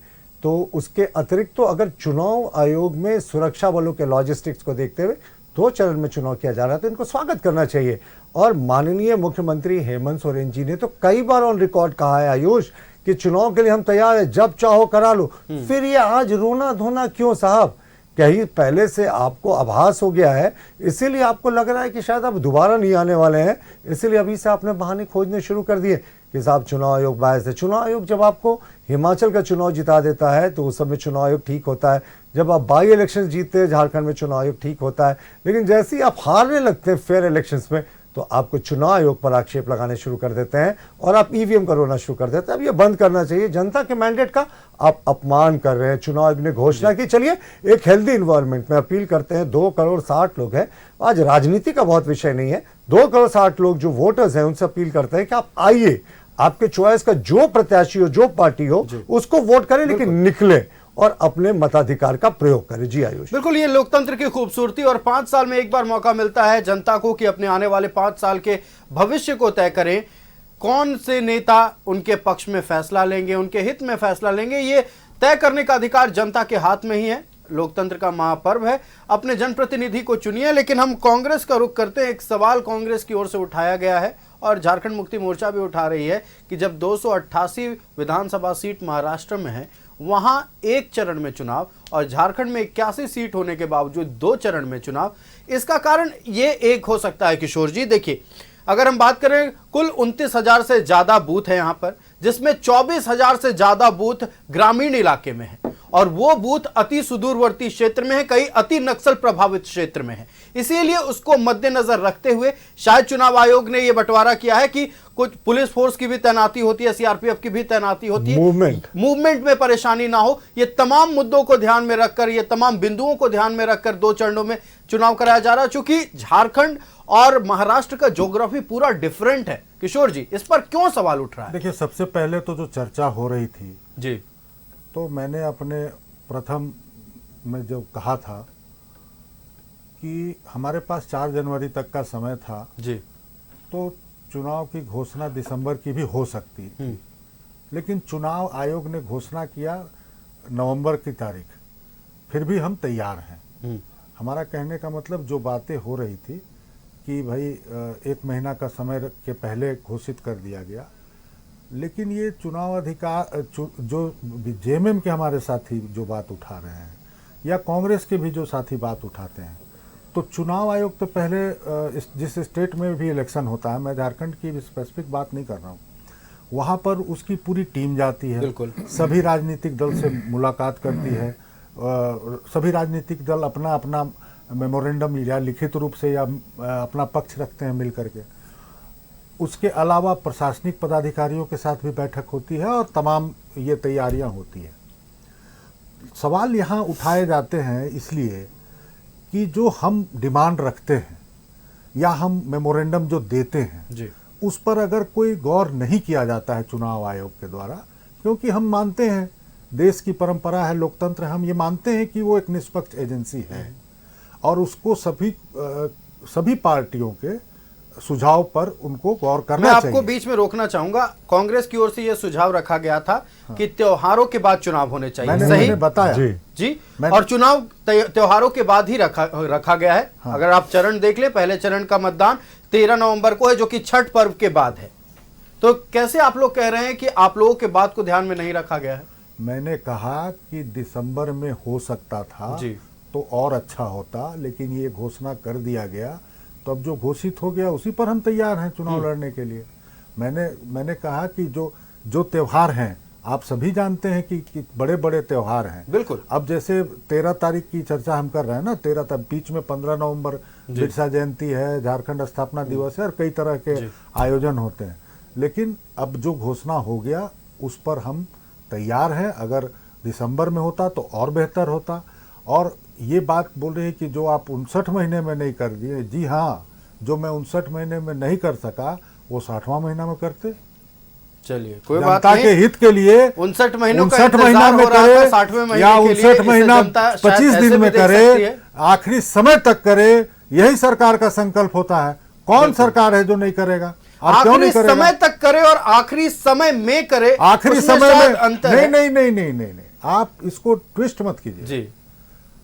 तो उसके अतिरिक्त तो अगर चुनाव आयोग में सुरक्षा बलों के लॉजिस्टिक्स को देखते हुए 2 चरण में चुनाव किया जा रहा है, तो इनको स्वागत करना चाहिए। और माननीय मुख्यमंत्री हेमंत सोरेन जी ने तो कई बार ऑन रिकॉर्ड कहा है आयुष कि चुनाव के लिए हम तैयार है, जब चाहो करा लो। फिर ये आज रोना धोना क्यों साहब? कहीं पहले से आपको आभास हो गया है, इसीलिए आपको लग रहा है कि शायद आप दोबारा नहीं आने वाले हैं, इसीलिए अभी से आपने बहाने खोजने शुरू कर दिए कि साहब चुनाव आयोग बायस है। चुनाव आयोग जब आपको हिमाचल का चुनाव जिता देता है तो उस समय चुनाव आयोग ठीक होता है। जब आप बाई इलेक्शन जीतते हैं झारखंड में, चुनाव आयोग ठीक होता है। लेकिन जैसे ही आप हारने लगते हैं फेयर इलेक्शंस में, तो आपको चुनाव आयोग पर आक्षेप लगाने शुरू कर देते हैं और आप ईवीएम का रोना शुरू कर देते हैं। अब ये बंद करना चाहिए। जनता के मैंडेट का आप अपमान कर रहे हैं। चुनाव आयोग ने घोषणा की, चलिए एक हेल्दी इन्वायरमेंट में अपील करते हैं। 2 करोड़ 60 लोग हैं, आज राजनीति का बहुत विषय नहीं है। 2 करोड़ 60 लोग जो वोटर्स हैं उनसे अपील करते हैं कि आप आइए, आपके चॉइस का जो प्रत्याशी हो, जो पार्टी हो, उसको वोट करें, लेकिन निकले और अपने मताधिकार का प्रयोग करें। जी आयुष, बिल्कुल, ये लोकतंत्र की खूबसूरती। और 5 साल में एक बार मौका मिलता है जनता को कि अपने आने वाले 5 साल के भविष्य को तय करें। कौन से नेता उनके पक्ष में फैसला लेंगे, उनके हित में फैसला लेंगे, ये तय करने का अधिकार जनता के हाथ में ही है। लोकतंत्र का महापर्व है, अपने जनप्रतिनिधि को चुनिए। लेकिन हम कांग्रेस का रुख करते हैं। एक सवाल कांग्रेस की ओर से उठाया गया है और झारखंड मुक्ति मोर्चा भी उठा रही है कि जब 288 विधानसभा सीट महाराष्ट्र में है, वहां 1 चरण में चुनाव, और झारखंड में 81 सीट होने के बावजूद 2 चरण में चुनाव। इसका कारण ये एक हो सकता है किशोर जी। देखिए, अगर हम बात करें, कुल 29,000 से ज्यादा बूथ है यहां पर, जिसमें 24,000 से ज्यादा बूथ ग्रामीण इलाके में है, और वो बूथ अति सुदूरवर्ती क्षेत्र में है, कई अति नक्सल प्रभावित क्षेत्र में है। इसीलिए उसको मद्देनजर रखते हुए शायद चुनाव आयोग ने यह बंटवारा किया है कि कुछ पुलिस फोर्स की भी तैनाती होती है, सीआरपीएफ की भी तैनाती होती है, मूवमेंट में परेशानी ना हो। ये तमाम मुद्दों को ध्यान में रखकर, ये तमाम बिंदुओं को ध्यान में रखकर 2 चरणों में चुनाव कराया जा रहा है। चूंकि झारखंड और महाराष्ट्र का ज्योग्राफी पूरा डिफरेंट है। किशोर जी, इस पर क्यों सवाल उठ रहा है? देखिए, सबसे पहले तो जो चर्चा हो रही थी जी, तो मैंने अपने प्रथम में जो कहा था कि हमारे पास 4 जनवरी तक का समय था जी, तो चुनाव की घोषणा दिसंबर की भी हो सकती थी। लेकिन चुनाव आयोग ने घोषणा किया नवंबर की तारीख, फिर भी हम तैयार हैं। हमारा कहने का मतलब, जो बातें हो रही थी कि भाई 1 महीना का समय के पहले घोषित कर दिया गया, लेकिन ये चुनाव अधिकार जो जेएमएम के हमारे साथी जो बात उठा रहे हैं, या कांग्रेस के भी जो साथी बात उठाते हैं, तो चुनाव आयोग तो पहले जिस स्टेट में भी इलेक्शन होता है, मैं झारखंड की स्पेसिफिक बात नहीं कर रहा हूँ, वहाँ पर उसकी पूरी टीम जाती है, सभी राजनीतिक दल से मुलाकात करती है, सभी राजनीतिक दल अपना अपना मेमोरेंडम या लिखित रूप से या अपना पक्ष रखते हैं मिल करके। उसके अलावा प्रशासनिक पदाधिकारियों के साथ भी बैठक होती है और तमाम ये तैयारियां होती है। सवाल यहाँ उठाए जाते हैं इसलिए कि जो हम डिमांड रखते हैं या हम मेमोरेंडम जो देते हैं जी, उस पर अगर कोई गौर नहीं किया जाता है चुनाव आयोग के द्वारा, क्योंकि हम मानते हैं, देश की परंपरा है, लोकतंत्र है, हम ये मानते हैं कि वो एक निष्पक्ष एजेंसी है और उसको सभी पार्टियों के सुझाव पर उनको गौर करना चाहिए। मैं आपको बीच में रोकना चाहूंगा। कांग्रेस की ओर से यह सुझाव रखा गया था कि त्योहारों के बाद चुनाव होने चाहिए। सही मैंने बताया जी, और चुनाव त्योहारों के बाद ही रखा गया है। हाँ। अगर आप चरण देख ले, पहले चरण का मतदान 13 नवंबर को है, जो कि छठ पर्व के बाद है। तो कैसे आप लोग कह रहे हैं कि आप लोगों के बात को ध्यान में नहीं रखा गया है? मैंने कहा कि दिसंबर में हो सकता था जी, तो और अच्छा होता, लेकिन ये घोषणा कर दिया गया, तो अब जो घोषित हो गया उसी पर हम तैयार हैं चुनाव लड़ने के लिए। मैंने कहा कि जो त्योहार हैं, आप सभी जानते हैं कि बड़े बड़े त्योहार हैं। बिल्कुल। अब जैसे 13 तारीख की चर्चा हम कर रहे हैं ना, 13 तारीख, बीच में 15 नवंबर बिरसा जयंती है, झारखंड स्थापना दिवस है और कई तरह के आयोजन होते हैं। लेकिन अब जो घोषणा हो गया उस पर हम तैयार हैं। अगर दिसंबर में होता तो और बेहतर होता। और ये बात बोल रही है कि जो आप 59 महीने में नहीं कर दिए, जी हाँ, जो मैं 59 महीने में नहीं कर सका वो 60वां महीना में करते। चलिए, कोई बात जनता नहीं। के हित के लिए 59 महीनों का 59 महीना इंतजार में हो रहा करे था, 60वें महीने या के लिए 59 इसे महीना जनता शायद 25 ऐसे दिन भी में देख सकती करे, है। आखिरी समय तक करे, यही सरकार का संकल्प होता है। कौन सरकार है जो नहीं करेगा? और क्यों नहीं आखिरी करेगा? समय तक करे और आखिरी समय में करे, आखिरी उसमें समय शायद में अंतर है। नहीं, आप इसको ट्विस्ट मत कीजिए जी।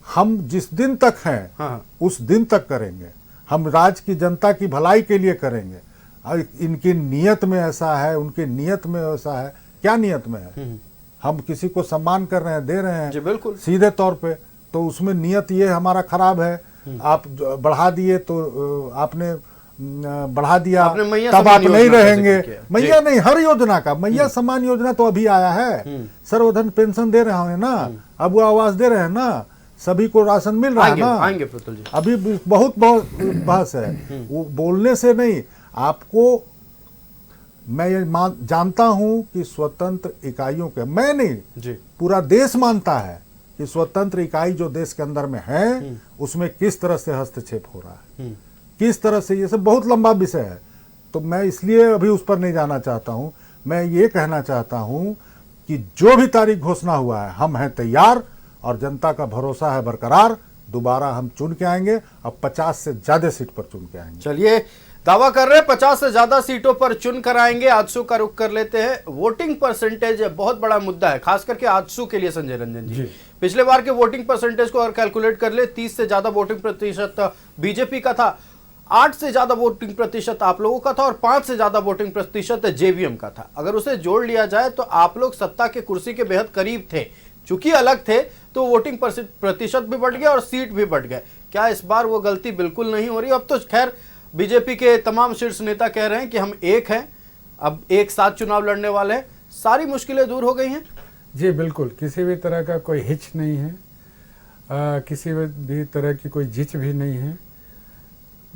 हम जिस दिन तक हैं हाँ। उस दिन तक करेंगे। हम राज्य की जनता की भलाई के लिए करेंगे। और इनकी नियत में ऐसा है, उनके नियत में ऐसा है। क्या नियत में है? हम किसी को सम्मान कर रहे हैं, दे रहे जी, हैं बिल्कुल। सीधे तौर पे, तो उसमें नियत ये हमारा खराब है। आप बढ़ा दिए तो आपने बढ़ा दिया, आपने मैया तब आप सम्मान नहीं योजना का रहेंगे। जिक्र किया। मैया नहीं, हर योजना का, मैया सम्मान योजना तो अभी आया है। सर्वधन पेंशन दे रहे हैं ना, अब वो आवास दे रहे हैं ना, सभी को राशन मिल रहा है ना। आएंगे प्रतुल जी। अभी भी बहुत बहस है। वो बोलने से नहीं, आपको मैं ये जानता हूं कि स्वतंत्र इकाइयों के, मैं नहीं जी, पूरा देश मानता है कि स्वतंत्र इकाई जो देश के अंदर में है उसमें किस तरह से हस्तक्षेप हो रहा है, किस तरह से, ये सब बहुत लंबा विषय है। तो मैं इसलिए अभी उस पर नहीं जाना चाहता हूं। मैं ये कहना चाहता हूं कि जो भी तारीख घोषणा हुआ है हम हैं तैयार और जनता का भरोसा है बरकरार। दोबारा हम चुन के आएंगे, अब 50 से ज्यादा सीट पर चुन के आएंगे। चलिए, दावा कर रहे हैं 50 से ज्यादा सीटों पर चुन कर आएंगे। आजसू का रुख कर लेते हैं। वोटिंग परसेंटेज बहुत बड़ा मुद्दा है, खास करके आजसू के लिए संजय रंजन जी। पिछले बार के वोटिंग परसेंटेज को अगर कैलकुलेट कर ले, 30 से ज्यादा वोटिंग प्रतिशत बीजेपी का था, 8 से ज्यादा वोटिंग प्रतिशत आप लोगों का था और 5 से ज्यादा वोटिंग प्रतिशत जेवीएम का था। अगर उसे जोड़ लिया जाए तो आप लोग सत्ता के कुर्सी के बेहद करीब थे। चूंकि अलग थे तो वोटिंग प्रतिशत भी बढ़ गया और सीट भी बढ़ गए। क्या इस बार वो गलती बिल्कुल नहीं हो रही? अब तो खैर बीजेपी के तमाम शीर्ष नेता कह रहे हैं कि हम एक हैं, अब एक साथ चुनाव लड़ने वाले हैं, सारी मुश्किलें दूर हो गई हैं। जी बिल्कुल, किसी भी तरह का कोई हिच नहीं है, किसी भी तरह की कोई जिच भी नहीं है।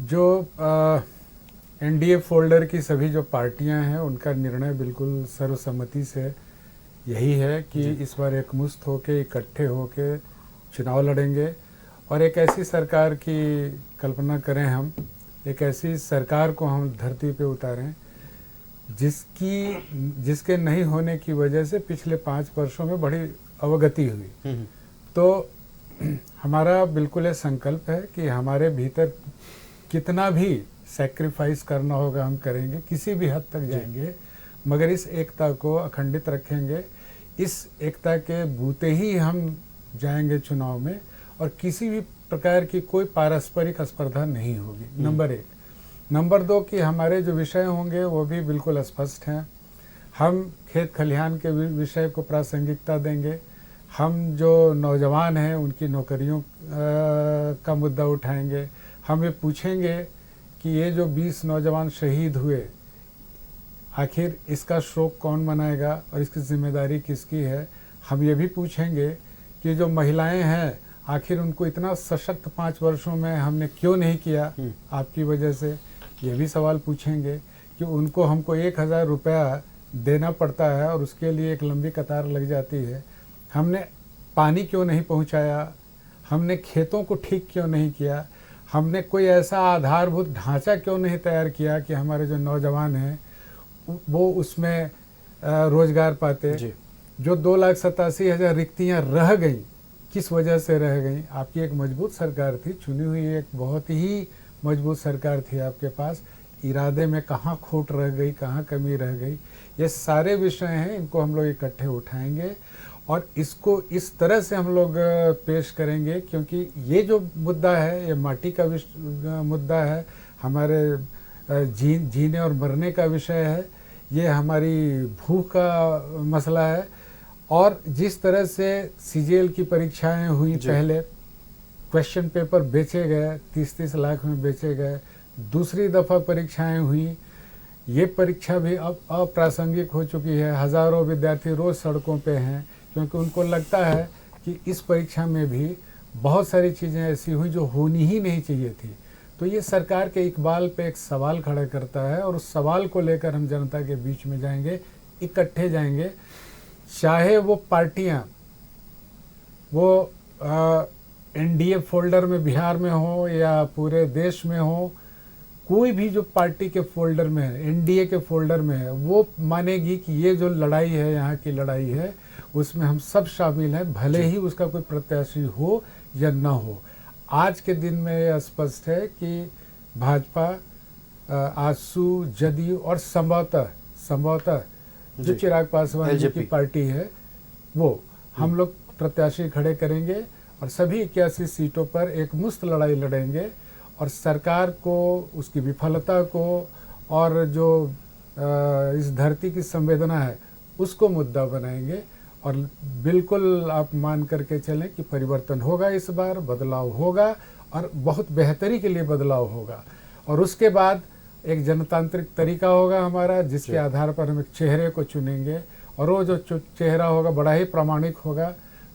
जो एनडीए फोल्डर की सभी जो पार्टियां हैं उनका निर्णय बिल्कुल सर्वसम्मति से यही है कि इस बार एकमुश्त होके, इकट्ठे होके चुनाव लड़ेंगे और एक ऐसी सरकार की कल्पना करें, हम एक ऐसी सरकार को हम धरती पे उतारें जिसके नहीं होने की वजह से पिछले 5 वर्षों में बड़ी अवगति हुई। तो हमारा बिल्कुल ये संकल्प है कि हमारे भीतर कितना भी सैक्रिफाइस करना होगा हम करेंगे, किसी भी हद तक जाएंगे, मगर इस एकता को अखंडित रखेंगे। इस एकता के बूते ही हम जाएंगे चुनाव में और किसी भी प्रकार की कोई पारस्परिक स्पर्धा नहीं होगी, नंबर 1। नंबर 2 कि हमारे जो विषय होंगे वो भी बिल्कुल स्पष्ट हैं। हम खेत खलिहान के विषय को प्रासंगिकता देंगे। हम जो नौजवान हैं उनकी नौकरियों का मुद्दा उठाएंगे। हम ये पूछेंगे कि ये जो 20 नौजवान शहीद हुए, आखिर इसका शोक कौन मनाएगा और इसकी जिम्मेदारी किसकी है। हम ये भी पूछेंगे कि जो महिलाएं हैं, आखिर उनको इतना सशक्त 5 वर्षों में हमने क्यों नहीं किया आपकी वजह से। ये भी सवाल पूछेंगे कि उनको हमको 1000 रुपया देना पड़ता है और उसके लिए एक लंबी कतार लग जाती है। हमने पानी क्यों नहीं पहुंचाया, हमने खेतों को ठीक क्यों नहीं किया, हमने कोई ऐसा आधारभूत ढांचा क्यों नहीं तैयार किया कि हमारे जो नौजवान हैं वो उसमें रोजगार पाते। जो 2,87,000 रिक्तियां रह गई, किस वजह से रह गई? आपकी एक मजबूत सरकार थी, चुनी हुई एक बहुत ही मजबूत सरकार थी आपके पास। इरादे में कहाँ खोट रह गई, कहाँ कमी रह गई, ये सारे विषय हैं। इनको हम लोग इकट्ठे उठाएंगे और इसको इस तरह से हम लोग पेश करेंगे, क्योंकि ये जो मुद्दा है ये माटी का मुद्दा है, हमारे जीने और मरने का विषय है, ये हमारी भूख का मसला है। और जिस तरह से सीजीएल की परीक्षाएं हुई, पहले क्वेश्चन पेपर बेचे गए, 30-30 लाख में बेचे गए, दूसरी दफ़ा परीक्षाएं हुई, ये परीक्षा भी अब अप्रासंगिक हो चुकी है। हजारों विद्यार्थी रोज सड़कों पे हैं क्योंकि उनको लगता है कि इस परीक्षा में भी बहुत सारी चीज़ें ऐसी हुई जो होनी ही नहीं चाहिए थी। तो ये सरकार के इकबाल पे एक सवाल खड़ा करता है और उस सवाल को लेकर हम जनता के बीच में जाएंगे, इकट्ठे जाएंगे, चाहे वो पार्टियां वो एनडीए फोल्डर में बिहार में हो या पूरे देश में हो, कोई भी जो पार्टी के फोल्डर में है, एनडीए के फोल्डर में है, वो मानेगी कि ये जो लड़ाई है, यहाँ की लड़ाई है, उसमें हम सब शामिल हैं, भले ही उसका कोई प्रत्याशी हो या ना हो। आज के दिन में यह स्पष्ट है कि भाजपा, आजसू, जदयू और संभवतः जो चिराग पासवान जी की पार्टी है, वो हम लोग प्रत्याशी खड़े करेंगे और सभी 81 सीटों पर एक मुश्त लड़ाई लड़ेंगे और सरकार को, उसकी विफलता को और जो इस धरती की संवेदना है उसको मुद्दा बनाएंगे। और बिल्कुल आप मान करके चलें कि परिवर्तन होगा, इस बार बदलाव होगा और बहुत बेहतरी के लिए बदलाव होगा। और उसके बाद एक जनतांत्रिक तरीका होगा हमारा, जिसके आधार पर हम एक चेहरे को चुनेंगे और वो जो चेहरा होगा बड़ा ही प्रामाणिक होगा,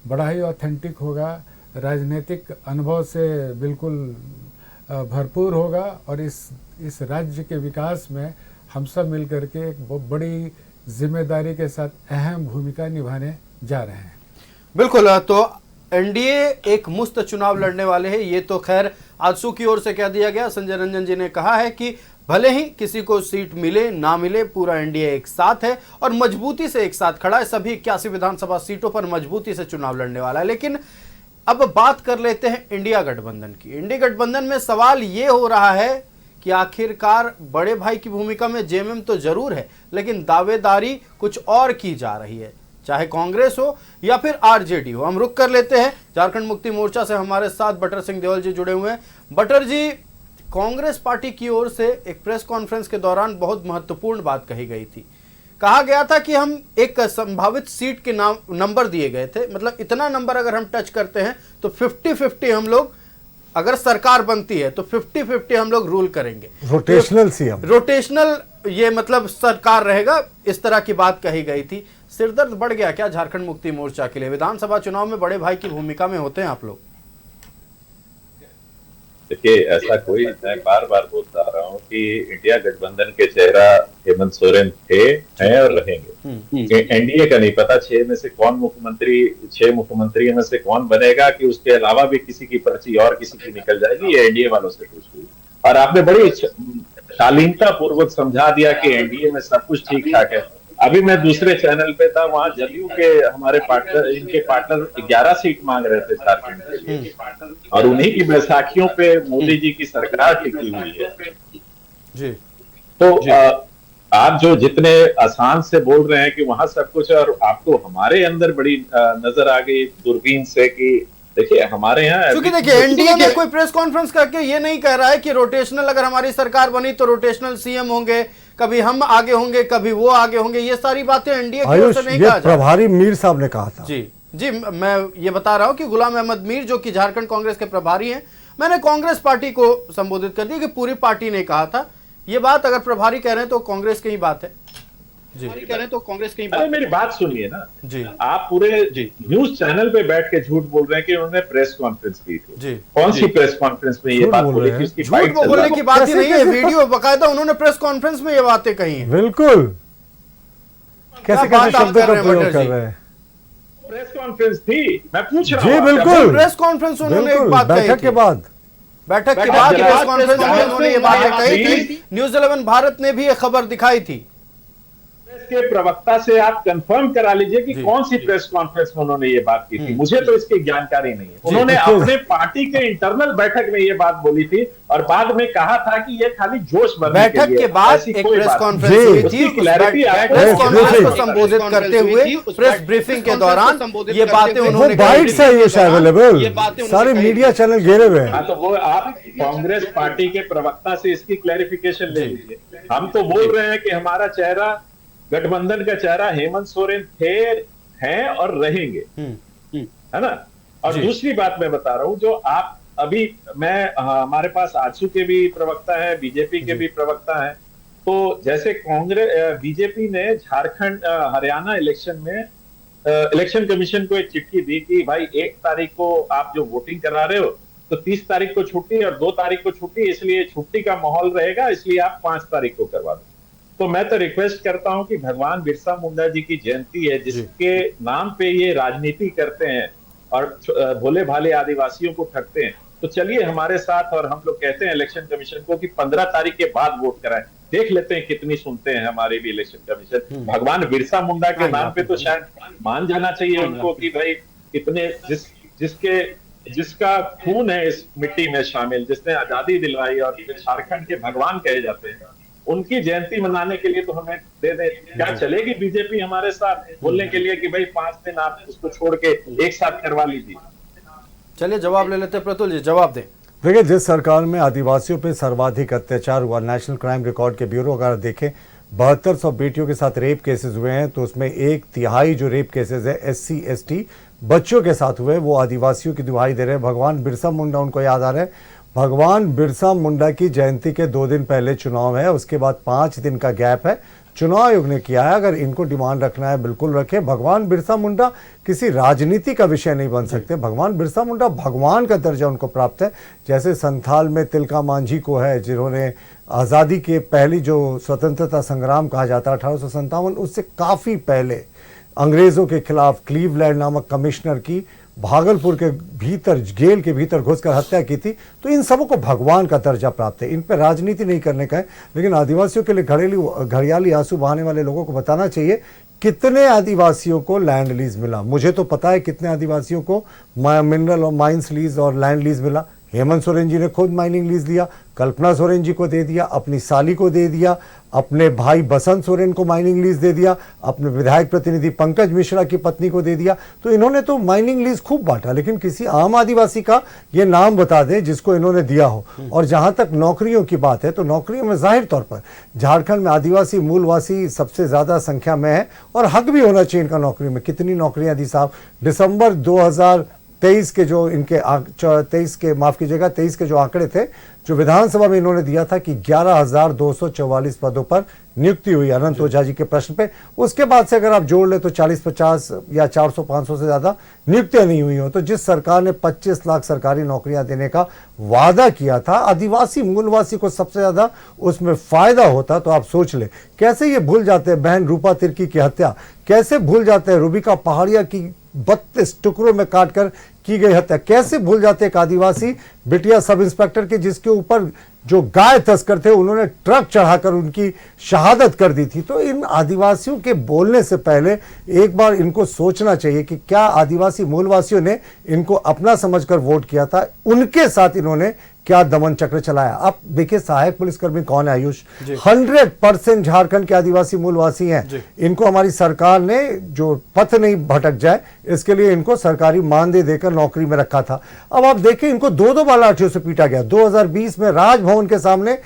बड़ा ही ऑथेंटिक होगा, राजनीतिक अनुभव से बिल्कुल भरपूर होगा और इस राज्य के विकास में हम सब मिलकर के एक बहुत बड़ी जिम्मेदारी के साथ अहम भूमिका निभाने जा रहे हैं। बिल्कुल, तो एनडीए एक मुफ्त चुनाव लड़ने वाले हैं, ये तो खैर आजसू की ओर से कह दिया गया। संजय रंजन जी ने कहा है कि भले ही किसी को सीट मिले ना मिले, पूरा एनडीए एक साथ है और मजबूती से एक साथ खड़ा है, सभी 81 विधानसभा सीटों पर मजबूती से चुनाव लड़ने वाला है। लेकिन अब बात कर लेते हैं इंडिया गठबंधन की। इंडिया गठबंधन में सवाल ये हो रहा है कि आखिरकार बड़े भाई की भूमिका में जेएमएम तो जरूर है, लेकिन दावेदारी कुछ और की जा रही है, चाहे कांग्रेस हो या फिर आरजेडी हो। हम रुक कर लेते हैं, झारखंड मुक्ति मोर्चा से हमारे साथ बटर सिंह देवल जी जुड़े हुए हैं। बटर जी, कांग्रेस पार्टी की ओर से एक प्रेस कॉन्फ्रेंस के दौरान बहुत महत्वपूर्ण बात कही गई थी। कहा गया था कि हम एक संभावित सीट के नंबर दिए गए थे, मतलब इतना नंबर अगर हम टच करते हैं तो 50-50 हम लोग, अगर सरकार बनती है तो 50-50 हम लोग रूल करेंगे, रोटेशनल सीएम, रोटेशनल ये मतलब सरकार रहेगा, इस तरह की बात कही गई थी। सिरदर्द बढ़ गया क्या झारखंड मुक्ति मोर्चा के लिए? विधानसभा चुनाव में बड़े भाई की भूमिका में होते हैं आप लोग। देखिए, ऐसा कोई, मैं बार बार बोलता रहा हूँ कि इंडिया गठबंधन के चेहरा हेमंत सोरेन थे, हैं और रहेंगे। एनडीए का नहीं पता 6 में से कौन मुख्यमंत्री, 6 मुख्यमंत्री में से कौन बनेगा, कि उसके अलावा भी किसी की पर्ची और किसी की निकल जाएगी, ये एनडीए वालों से पूछ ली। और आपने बड़ी शालीनता पूर्वक समझा दिया कि एनडीए में सब कुछ ठीक ठाक है। अभी मैं दूसरे चैनल पे था, वहां जदयू के हमारे पार्टनर, इनके पार्टनर 11 सीट मांग रहे थे झारखंड के लिए, और उन्हीं की बैसाखियों पे मोदी जी की सरकार टिकी हुई है जी। तो आप जो जितने आसान से बोल रहे हैं कि वहां सब कुछ, और आपको हमारे अंदर बड़ी नजर आ गई दूरबीन से कि देखिए हमारे यहाँ, क्योंकि देखिए एनडीए में कोई प्रेस कॉन्फ्रेंस करके ये नहीं कह रहा है कि रोटेशनल, अगर हमारी सरकार बनी तो रोटेशनल सीएम होंगे, कभी हम आगे होंगे कभी वो आगे होंगे, ये सारी बातें एनडीए की ओर से नहीं कहा जाता। प्रभारी मीर साहब ने कहा था। जी, मैं ये बता रहा हूं कि गुलाम अहमद मीर जो कि झारखंड कांग्रेस के प्रभारी हैं, मैंने कांग्रेस पार्टी को संबोधित कर दिया कि पूरी पार्टी ने कहा था ये बात। अगर प्रभारी कह रहे हैं तो कांग्रेस की ही बात है जी, कह रहे हैं तो कांग्रेस की बात। मेरी बात सुनिए ना जी, आप पूरे न्यूज चैनल पे बैठ के झूठ बोल रहे हैं कि उन्होंने प्रेस कॉन्फ्रेंस की थी जी। कौन सी प्रेस कॉन्फ्रेंस में ये बात बोली थी? उसकी झूठ बोलने की बात ही नहीं है, वीडियो बकायदा उन्होंने प्रेस कॉन्फ्रेंस में ये बातें कही हैं। बिल्कुल, कैसे शब्दों का प्रयोग कर रहे हैं? प्रेस कॉन्फ्रेंस थी, मैं पूछ रहा हूँ। जी बिल्कुल, प्रेस कॉन्फ्रेंस उन्होंने एक बात कही, बैठक के बाद प्रेस कॉन्फ्रेंस में उन्होंने ये बातें कही थी। न्यूज 11 भारत ने भी ये खबर दिखाई थी। के प्रवक्ता से आप कंफर्म करा लीजिए कि कौन सी प्रेस कॉन्फ्रेंस में उन्होंने ये बात की थी। मुझे तो इसकी जानकारी नहीं है। उन्होंने अपने पार्टी के इंटरनल बैठक में ये बात बोली थी और बाद में कहा था कि ये खाली जोश भरने के लिए। बैठक के बाद एक प्रेस कॉन्फ्रेंस हुई थी, प्रेस कॉन्फ्रेंस को संबोधित करते हुए प्रेस ब्रीफिंग के दौरान ये बातें उन्होंने बाइट्स है ये अवेलेबल, सारे मीडिया चैनल घेरे हुए हैं। तो वो आप कांग्रेस पार्टी के प्रवक्ता से इसकी क्लैरिफिकेशन ले लीजिए। हम तो बोल रहे हैं कि हमारा चेहरा, गठबंधन का चेहरा हेमंत सोरेन थे, हैं और रहेंगे, है ना। और दूसरी बात मैं बता रहा हूं, जो आप अभी, मैं हमारे पास आजसू के भी प्रवक्ता है, बीजेपी के भी प्रवक्ता है, तो जैसे कांग्रेस बीजेपी ने झारखंड हरियाणा इलेक्शन में इलेक्शन कमीशन को एक चिट्ठी दी कि भाई 1 तारीख को आप जो वोटिंग करा रहे हो तो 30 तारीख को छुट्टी और 2 तारीख को छुट्टी, इसलिए छुट्टी का माहौल रहेगा, इसलिए आप 5 तारीख को करवा दो। तो मैं तो रिक्वेस्ट करता हूं कि भगवान बिरसा मुंडा जी की जयंती है, जिसके नाम पे ये राजनीति करते हैं और भोले भाले आदिवासियों को ठगते हैं, तो चलिए हमारे साथ, और हम लोग कहते हैं इलेक्शन कमीशन को कि 15 तारीख के बाद वोट कराएं, देख लेते हैं कितनी सुनते हैं हमारे भी इलेक्शन कमीशन। भगवान बिरसा मुंडा के नाम पे तो शायद मान जाना चाहिए उनको कि भाई इतने जिसका खून है इस मिट्टी में शामिल, जिसने आजादी दिलवाई और झारखंड के भगवान कहे जाते हैं, उनकी जयंती मनाने के लिए तो हमें दे दे। क्या चलेगी बीजेपी हमारे साथ बोलने के लिए कि भाई 5 दिन आप उसको छोड़ के एक साथ करवा लीजिए? चलिए जवाब ले लेते हैं, प्रतुल जी जवाब दें। देखिए, जिस सरकार में आदिवासियों पे सर्वाधिक अत्याचार हुआ, नेशनल क्राइम रिकॉर्ड के ब्यूरो अगर देखें 7200 बेटियों के साथ रेप केसेस हुए हैं, तो उसमें 1/3 जो रेप केसेस है SC ST बच्चों के साथ हुए, वो आदिवासियों की दुहाई दे रहे हैं। भगवान बिरसा मुंडा उनको याद आ रहे हैं। भगवान बिरसा मुंडा की जयंती के 2 दिन पहले चुनाव है, उसके बाद 5 दिन का गैप है, चुनाव आयोग ने किया है। अगर इनको डिमांड रखना है बिल्कुल रखे। भगवान बिरसा मुंडा किसी राजनीति का विषय नहीं बन सकते। भगवान बिरसा मुंडा भगवान का दर्जा उनको प्राप्त है। जैसे संथाल में तिलका मांझी को है, जिन्होंने आज़ादी के पहली जो स्वतंत्रता संग्राम कहा जाता है 1857, उससे काफ़ी पहले अंग्रेज़ों के खिलाफ क्लीवलैंड नामक कमिश्नर की भागलपुर के भीतर जेल के भीतर घुसकर हत्या की थी। तो इन सबों को भगवान का दर्जा प्राप्त है। इन पर राजनीति नहीं करने का है, लेकिन आदिवासियों के लिए घड़ियाली आंसू बहाने वाले लोगों को बताना चाहिए कितने आदिवासियों को लैंड लीज मिला। मुझे तो पता है कितने आदिवासियों को मिनरल और माइंस लीज और लैंड लीज मिला। हेमंत सोरेन जी ने खुद माइनिंग लीज दिया, कल्पना सोरेन जी को दे दिया, अपनी साली को दे दिया, अपने भाई बसंत सोरेन को माइनिंग लीज दे दिया, अपने विधायक प्रतिनिधि पंकज मिश्रा की पत्नी को दे दिया। तो इन्होंने तो माइनिंग लीज खूब बांटा, लेकिन किसी आम आदिवासी का ये नाम बता दें जिसको इन्होंने दिया हो। और जहां तक नौकरियों की बात है, तो नौकरियों में जाहिर तौर पर झारखंड में आदिवासी मूलवासी सबसे ज्यादा संख्या में है, और हक भी होना चाहिए इनका नौकरी में। कितनी नौकरियां दी साहब? दिसंबर 2023 के जो इनके 23 के जो आंकड़े थे, जो विधानसभा में इन्होंने दिया था कि 11,244 पदों पर नियुक्ति हुई अनंत ओझा जी के प्रश्न पे। उसके बाद से अगर आप जोड़ ले तो 40-50 या 400-500 से ज्यादा नियुक्तियां नहीं हुई हो। तो जिस सरकार ने 25 लाख सरकारी नौकरियां देने का वादा किया था, आदिवासी मूलवासी को सबसे ज्यादा उसमें फायदा होता। तो आप सोच ले कैसे ये भूल जाते हैं बहन रूपा तिर्की की हत्या, कैसे भूल जाते हैं रूबिका पहाड़िया की 32 टुकड़ों में काटकर की गई हत्या, कैसे भूल जाते एक आदिवासी बिटिया सब इंस्पेक्टर के जिसके ऊपर जो गाय तस्कर थे उन्होंने ट्रक चढ़ाकर उनकी शहादत कर दी थी। तो इन आदिवासियों के बोलने से पहले एक बार इनको सोचना चाहिए कि क्या आदिवासी मूलवासियों ने इनको अपना समझकर वोट किया था, उनके साथ इन्होंने क्या दमन चक्र चलाया। अब देखिए सहायक पुलिसकर्मी कौन है आयुष? 100% झारखंड के आदिवासी मूलवासी हैं। इनको हमारी सरकार ने जो पथ नहीं भटक जाए इसके लिए इनको सरकारी मानदेय देकर नौकरी में रखा था। अब आप देखें इनको 2 बार लाठियों से पीटा गया। 2020 में राजभवन के सामने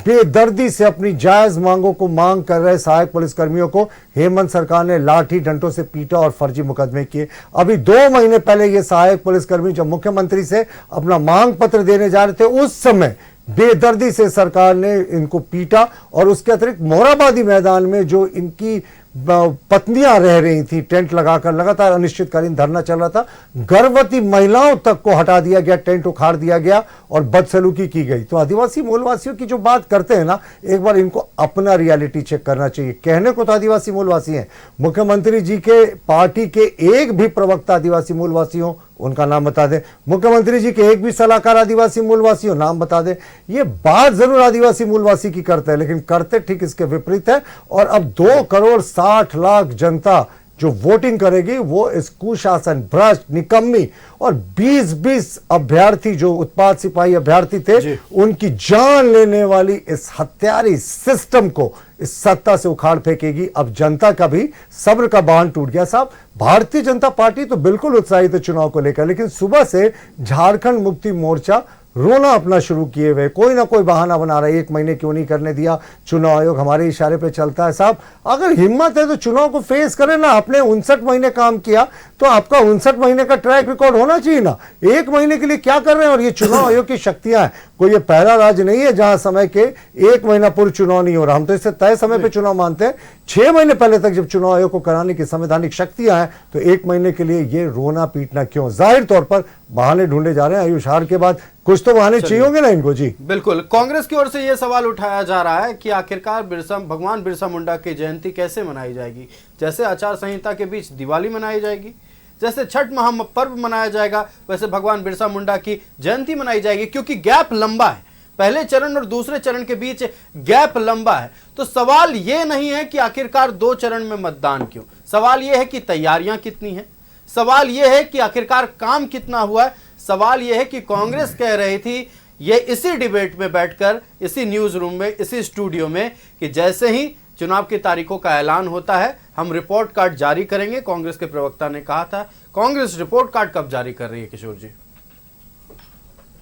बेदर्दी से अपनी जायज मांगों को मांग कर रहे सहायक पुलिसकर्मियों को हेमंत सरकार ने लाठी डंडों से पीटा और फर्जी मुकदमे किए। अभी 2 महीने पहले ये सहायक पुलिसकर्मी जब मुख्यमंत्री से अपना मांग पत्र देने जा रहे थे, उस समय बेदर्दी से सरकार ने इनको पीटा। और उसके अतिरिक्त मोराबादी मैदान में जो इनकी पत्नियां रह रही थी टेंट लगाकर, लगातार अनिश्चितकालीन धरना चल रहा था, गर्भवती महिलाओं तक को हटा दिया गया, टेंट उखाड़ दिया गया और बदसलूकी की गई। तो आदिवासी मूलवासियों की जो बात करते हैं ना, एक बार इनको अपना रियलिटी चेक करना चाहिए। कहने को तो आदिवासी मूलवासी हैं, मुख्यमंत्री जी के पार्टी के एक भी प्रवक्ता आदिवासी मूलवासी हो उनका नाम बता दें, मुख्यमंत्री जी के एक भी सलाहकार आदिवासी मूलवासी हो नाम बता दें। ये बात जरूर आदिवासी मूलवासी की करते हैं, लेकिन करते ठीक इसके विपरीत है। और अब 2,60,00,000 जनता जो वोटिंग करेगी वो इस कुशासन, भ्रष्ट, निकम्मी और 20-20 अभ्यर्थी जो उत्पाद सिपाही अभ्यर्थी थे उनकी जान लेने वाली इस हत्यारी सिस्टम को इस सत्ता से उखाड़ फेंकेगी। अब जनता का भी सब्र का बांध टूट गया साहब। भारतीय जनता पार्टी तो बिल्कुल उत्साहित है चुनाव को लेकर, लेकिन सुबह से झारखंड मुक्ति मोर्चा रोना अपना शुरू किए हुए, कोई ना कोई बहाना बना रहा है, 1 महीने क्यों नहीं करने दिया, चुनाव आयोग हमारे इशारे पे चलता है। साहब अगर हिम्मत है तो चुनाव को फेस करें ना, आपने 59 महीने काम किया तो आपका 59 महीने का ट्रैक रिकॉर्ड होना चाहिए ना। 1 महीने के लिए क्या कर रहे हैं? और ये चुनाव आयोग की शक्तियां हैं, कोई ये पहला राज्य नहीं है जहां समय के 1 महीना पूर्व चुनाव नहीं हो रहा। हम तो इससे तय समय पे चुनाव मानते हैं। 6 महीने पहले तक जब चुनाव आयोग को कराने की संवैधानिक शक्तियां हैं तो 1 महीने के लिए ये रोना पीटना क्यों? जाहिर तौर पर बहाने ढूंढे जा रहे हैं। आयुष, हार के बाद कुछ तो बहाने चाहिए होंगे ना इनको। जी बिल्कुल। कांग्रेस की ओर से यह सवाल उठाया जा रहा है कि आखिरकार भगवान बिरसा मुंडा की जयंती कैसे मनाई जाएगी? जैसे आचार संहिता के बीच दिवाली मनाई जाएगी, जैसे छठ महापर्व मनाया जाएगा, वैसे भगवान बिरसा मुंडा की जयंती मनाई जाएगी, क्योंकि गैप लंबा है। पहले चरण और दूसरे चरण के बीच गैप लंबा है। तो सवाल यह नहीं है कि आखिरकार 2 चरण में मतदान क्यों, सवाल यह है कि तैयारियां कितनी हैं, सवाल यह है कि आखिरकार काम कितना हुआ है। सवाल यह है कि कांग्रेस कह रही थी ये इसी डिबेट में बैठकर, इसी न्यूज रूम में, इसी स्टूडियो में, कि जैसे ही चुनाव की तारीखों का ऐलान होता है हम रिपोर्ट कार्ड जारी करेंगे। कांग्रेस के प्रवक्ता ने कहा था। कांग्रेस रिपोर्ट कार्ड कब जारी कर रही है किशोर जी?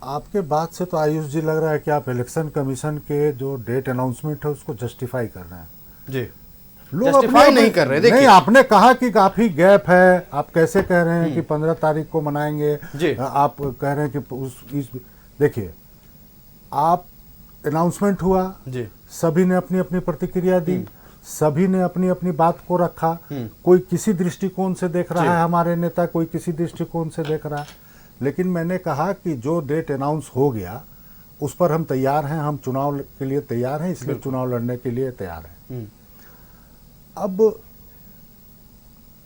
आपके बात से तो आयुष जी लग रहा है कि आप इलेक्शन कमीशन के जो डेट अनाउंसमेंट है उसको जस्टिफाई कर रहे हैं। जी, लोग जस्टिफाई नहीं कर रहे। नहीं, आपने कहा कि काफी गैप है, आप कैसे कह रहे हैं कि 15 तारीख को मनाएंगे? आप कह रहे हैं कि देखिए, आप अनाउंसमेंट हुआ जी, सभी ने अपनी अपनी प्रतिक्रिया दी, सभी ने अपनी अपनी बात को रखा। कोई किसी दृष्टिकोण से देख रहा है हमारे नेता, कोई किसी दृष्टिकोण से देख रहा है। लेकिन मैंने कहा कि जो डेट अनाउंस हो गया उस पर हम तैयार हैं, हम चुनाव के लिए तैयार हैं, इसलिए चुनाव लड़ने के लिए तैयार हैं। अब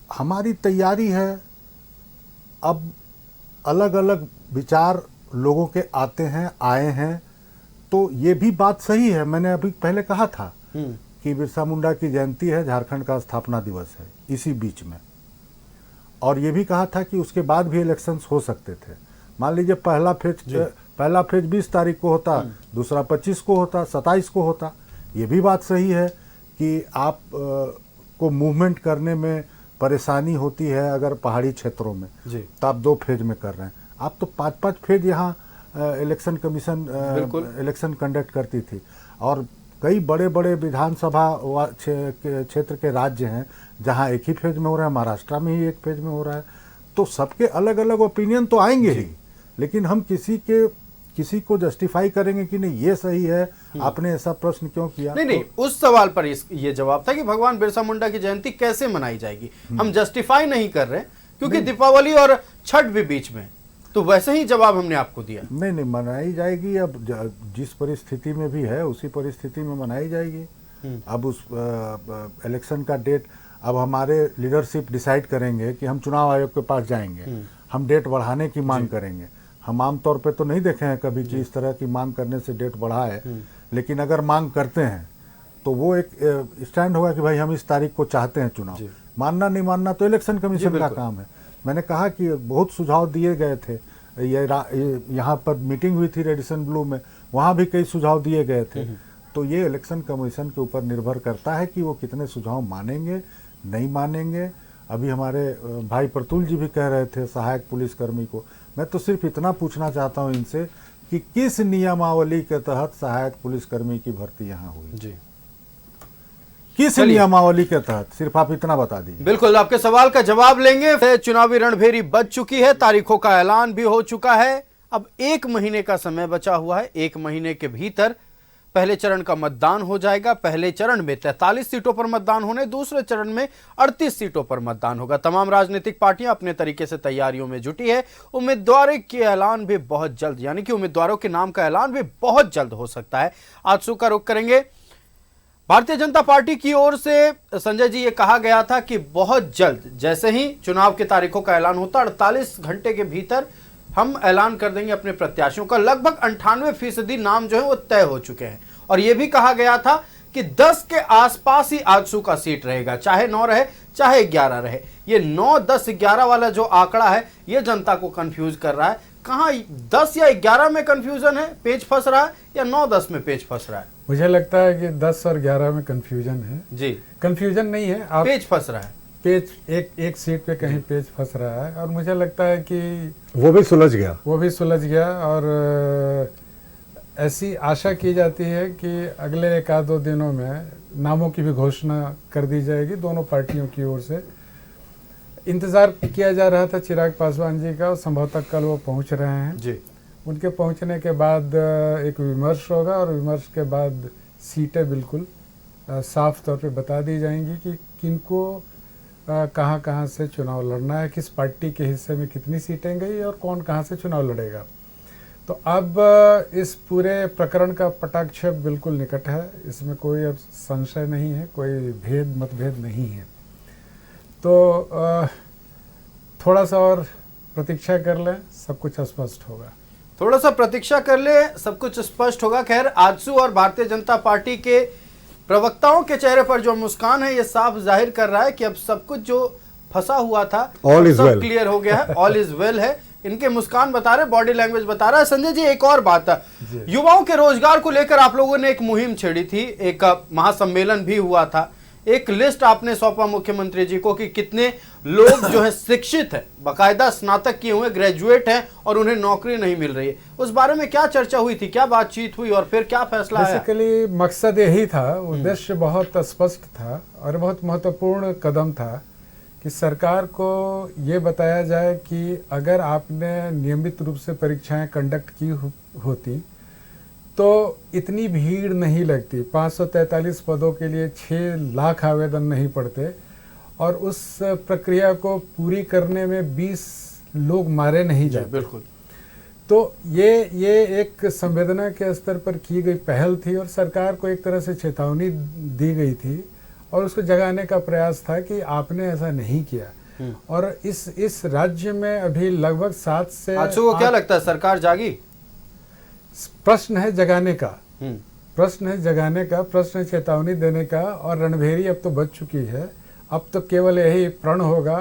हमारी तैयारी है। अब अलग अलग विचार लोगों के आते हैं, आए हैं, तो ये भी बात सही है। मैंने अभी पहले कहा था कि बिरसा मुंडा की जयंती है, झारखंड का स्थापना दिवस है इसी बीच में, और ये भी कहा था कि उसके बाद भी इलेक्शंस हो सकते थे। मान लीजिए पहला फेज 20 तारीख को होता, दूसरा 25 को होता, 27 को होता। ये भी बात सही है कि आप को मूवमेंट करने में परेशानी होती है अगर पहाड़ी क्षेत्रों में, तो आप 2 फेज में कर रहे हैं। आप तो 5-5 फेज यहाँ इलेक्शन कमीशन इलेक्शन कंडक्ट करती थी, और कई बड़े बड़े विधानसभा क्षेत्र के राज्य हैं जहाँ एक ही फेज में हो रहा है, महाराष्ट्र में ही 1 फेज में हो रहा है। तो सबके अलग अलग ओपिनियन तो आएंगे ही, लेकिन हम किसी को जस्टिफाई करेंगे कि नहीं ये सही है, आपने ऐसा प्रश्न क्यों किया? नहीं, उस सवाल पर ये जवाब था कि भगवान बिरसा मुंडा की जयंती कैसे मनाई जाएगी। हम जस्टिफाई नहीं कर रहे क्योंकि दीपावली और छठ भी बीच में, तो वैसे ही जवाब हमने आपको दिया। नहीं, मनाई जाएगी। अब जिस परिस्थिति में भी है उसी परिस्थिति में मनाई जाएगी। अब उस इलेक्शन का डेट अब हमारे लीडरशिप डिसाइड करेंगे कि हम चुनाव आयोग के पास जाएंगे, हम डेट बढ़ाने की मांग करेंगे। हम आमतौर पे तो नहीं देखे हैं कभी कि इस तरह की मांग करने से डेट बढ़ा है, लेकिन अगर मांग करते हैं तो वो एक स्टैंड होगा कि भाई हम इस तारीख को चाहते हैं चुनाव। मानना नहीं मानना तो इलेक्शन कमीशन का काम है। मैंने कहा कि बहुत सुझाव दिए गए थे, ये यहाँ पर मीटिंग हुई थी रेडिसन ब्लू में, वहाँ भी कई सुझाव दिए गए थे। तो ये इलेक्शन कमीशन के ऊपर निर्भर करता है कि वो कितने सुझाव मानेंगे नहीं मानेंगे। अभी हमारे भाई प्रतुल जी भी कह रहे थे सहायक पुलिसकर्मी को। मैं तो सिर्फ इतना पूछना चाहता हूं इनसे कि किस नियमावली के तहत सहायक पुलिसकर्मी की भर्ती यहाँ हुई जी? किस नियमावली के तहत? सिर्फ आप इतना बता दीजिए। बिल्कुल, आपके सवाल का जवाब लेंगे। चुनावी रणभेरी बज चुकी है, तारीखों का ऐलान भी हो चुका है। अब 1 महीने का समय बचा हुआ है। 1 महीने के भीतर पहले चरण का मतदान हो जाएगा। पहले चरण में 43 सीटों पर मतदान होने, दूसरे चरण में 38 सीटों पर मतदान होगा। तमाम राजनीतिक पार्टियां अपने तरीके से तैयारियों में जुटी है। उम्मीदवारों के ऐलान भी बहुत जल्द, यानी कि उम्मीदवारों के नाम का ऐलान भी बहुत जल्द हो सकता है। आजसू का रुख करेंगे। भारतीय जनता पार्टी की ओर से संजय जी ये कहा गया था कि बहुत जल्द, जैसे ही चुनाव की तारीखों का ऐलान होता 48 घंटे के भीतर हम ऐलान कर देंगे अपने प्रत्याशियों का। लगभग 98% नाम जो है वो तय हो चुके हैं। और यह भी कहा गया था कि 10 के आसपास ही आजसू का सीट रहेगा, चाहे 9 रहे चाहे 11 रहे। ये 9, 10, 11 वाला जो आंकड़ा है ये जनता को कंफ्यूज कर रहा है। कहां 10 या 11 में कंफ्यूजन है, पेच फंस रहा है, या 9, 10 में पेच फंस रहा है? मुझे लगता है कि 10 और 11 में कंफ्यूजन है जी। कंफ्यूजन नहीं है, आप पेच फंस रहा है। पेच एक सीट पे कहीं पेच फंस रहा है और मुझे लगता है कि वो भी सुलझ गया और ऐसी आशा की जाती है कि अगले 1-2 दिनों में नामों की भी घोषणा कर दी जाएगी दोनों पार्टियों की ओर से। इंतज़ार किया जा रहा था चिराग पासवान जी का और संभवतः कल वो पहुंच रहे हैं जी। उनके पहुंचने के बाद एक विमर्श होगा और विमर्श के बाद सीटें बिल्कुल साफ तौर पे बता दी जाएंगी कि किनको कहाँ से चुनाव लड़ना है, किस पार्टी के हिस्से में कितनी सीटें गई और कौन कहाँ से चुनाव लड़ेगा। तो अब इस पूरे प्रकरण का पटाक्षेप बिल्कुल निकट है, इसमें कोई अब संशय नहीं है, कोई मतभेद नहीं है। तो थोड़ा सा और प्रतीक्षा कर लें, सब कुछ स्पष्ट होगा। थोड़ा सा प्रतीक्षा कर ले, सब कुछ स्पष्ट होगा। खैर, आजसू और भारतीय जनता पार्टी के प्रवक्ताओं के चेहरे पर जो मुस्कान है ये साफ जाहिर कर रहा है कि अब सब कुछ जो फंसा हुआ था सब क्लियर हो गया है, ऑल इज वेल है। इनके मुस्कान बता रहे, बॉडी लैंग्वेज बता रहा है। संजय जी, एक और बात है, युवाओं के रोजगार को लेकर आप लोगों ने एक मुहिम छेड़ी थी, एक महासम्मेलन भी हुआ था, एक लिस्ट आपने सौंपा मुख्यमंत्री जी को कि कितने लोग जो है शिक्षित है, बाकायदा स्नातक किए हुए, ग्रेजुएट हैं और उन्हें नौकरी नहीं मिल रही है। उस बारे में क्या चर्चा हुई थी, क्या बातचीत हुई और फिर क्या फैसला आया? बेसिकली मकसद यही था, उद्देश्य बहुत स्पष्ट था और बहुत महत्वपूर्ण कदम था कि सरकार को ये बताया जाए कि अगर आपने नियमित रूप से परीक्षाएं कंडक्ट की होती तो इतनी भीड़ नहीं लगती, 543 पदों के लिए 6 लाख आवेदन नहीं पड़ते और उस प्रक्रिया को पूरी करने में 20 लोग मारे नहीं जाते। बिल्कुल। तो ये एक संवेदना के स्तर पर की गई पहल थी और सरकार को एक तरह से चेतावनी दी गई थी और उसको जगाने का प्रयास था कि आपने ऐसा नहीं किया। और इस राज्य में अभी लगभग 7 से आजसू को क्या लगता है, सरकार जागी? प्रश्न है जगाने का, प्रश्न है चेतावनी देने का। और रणभेरी अब तो बच चुकी है, अब तो केवल यही प्रण होगा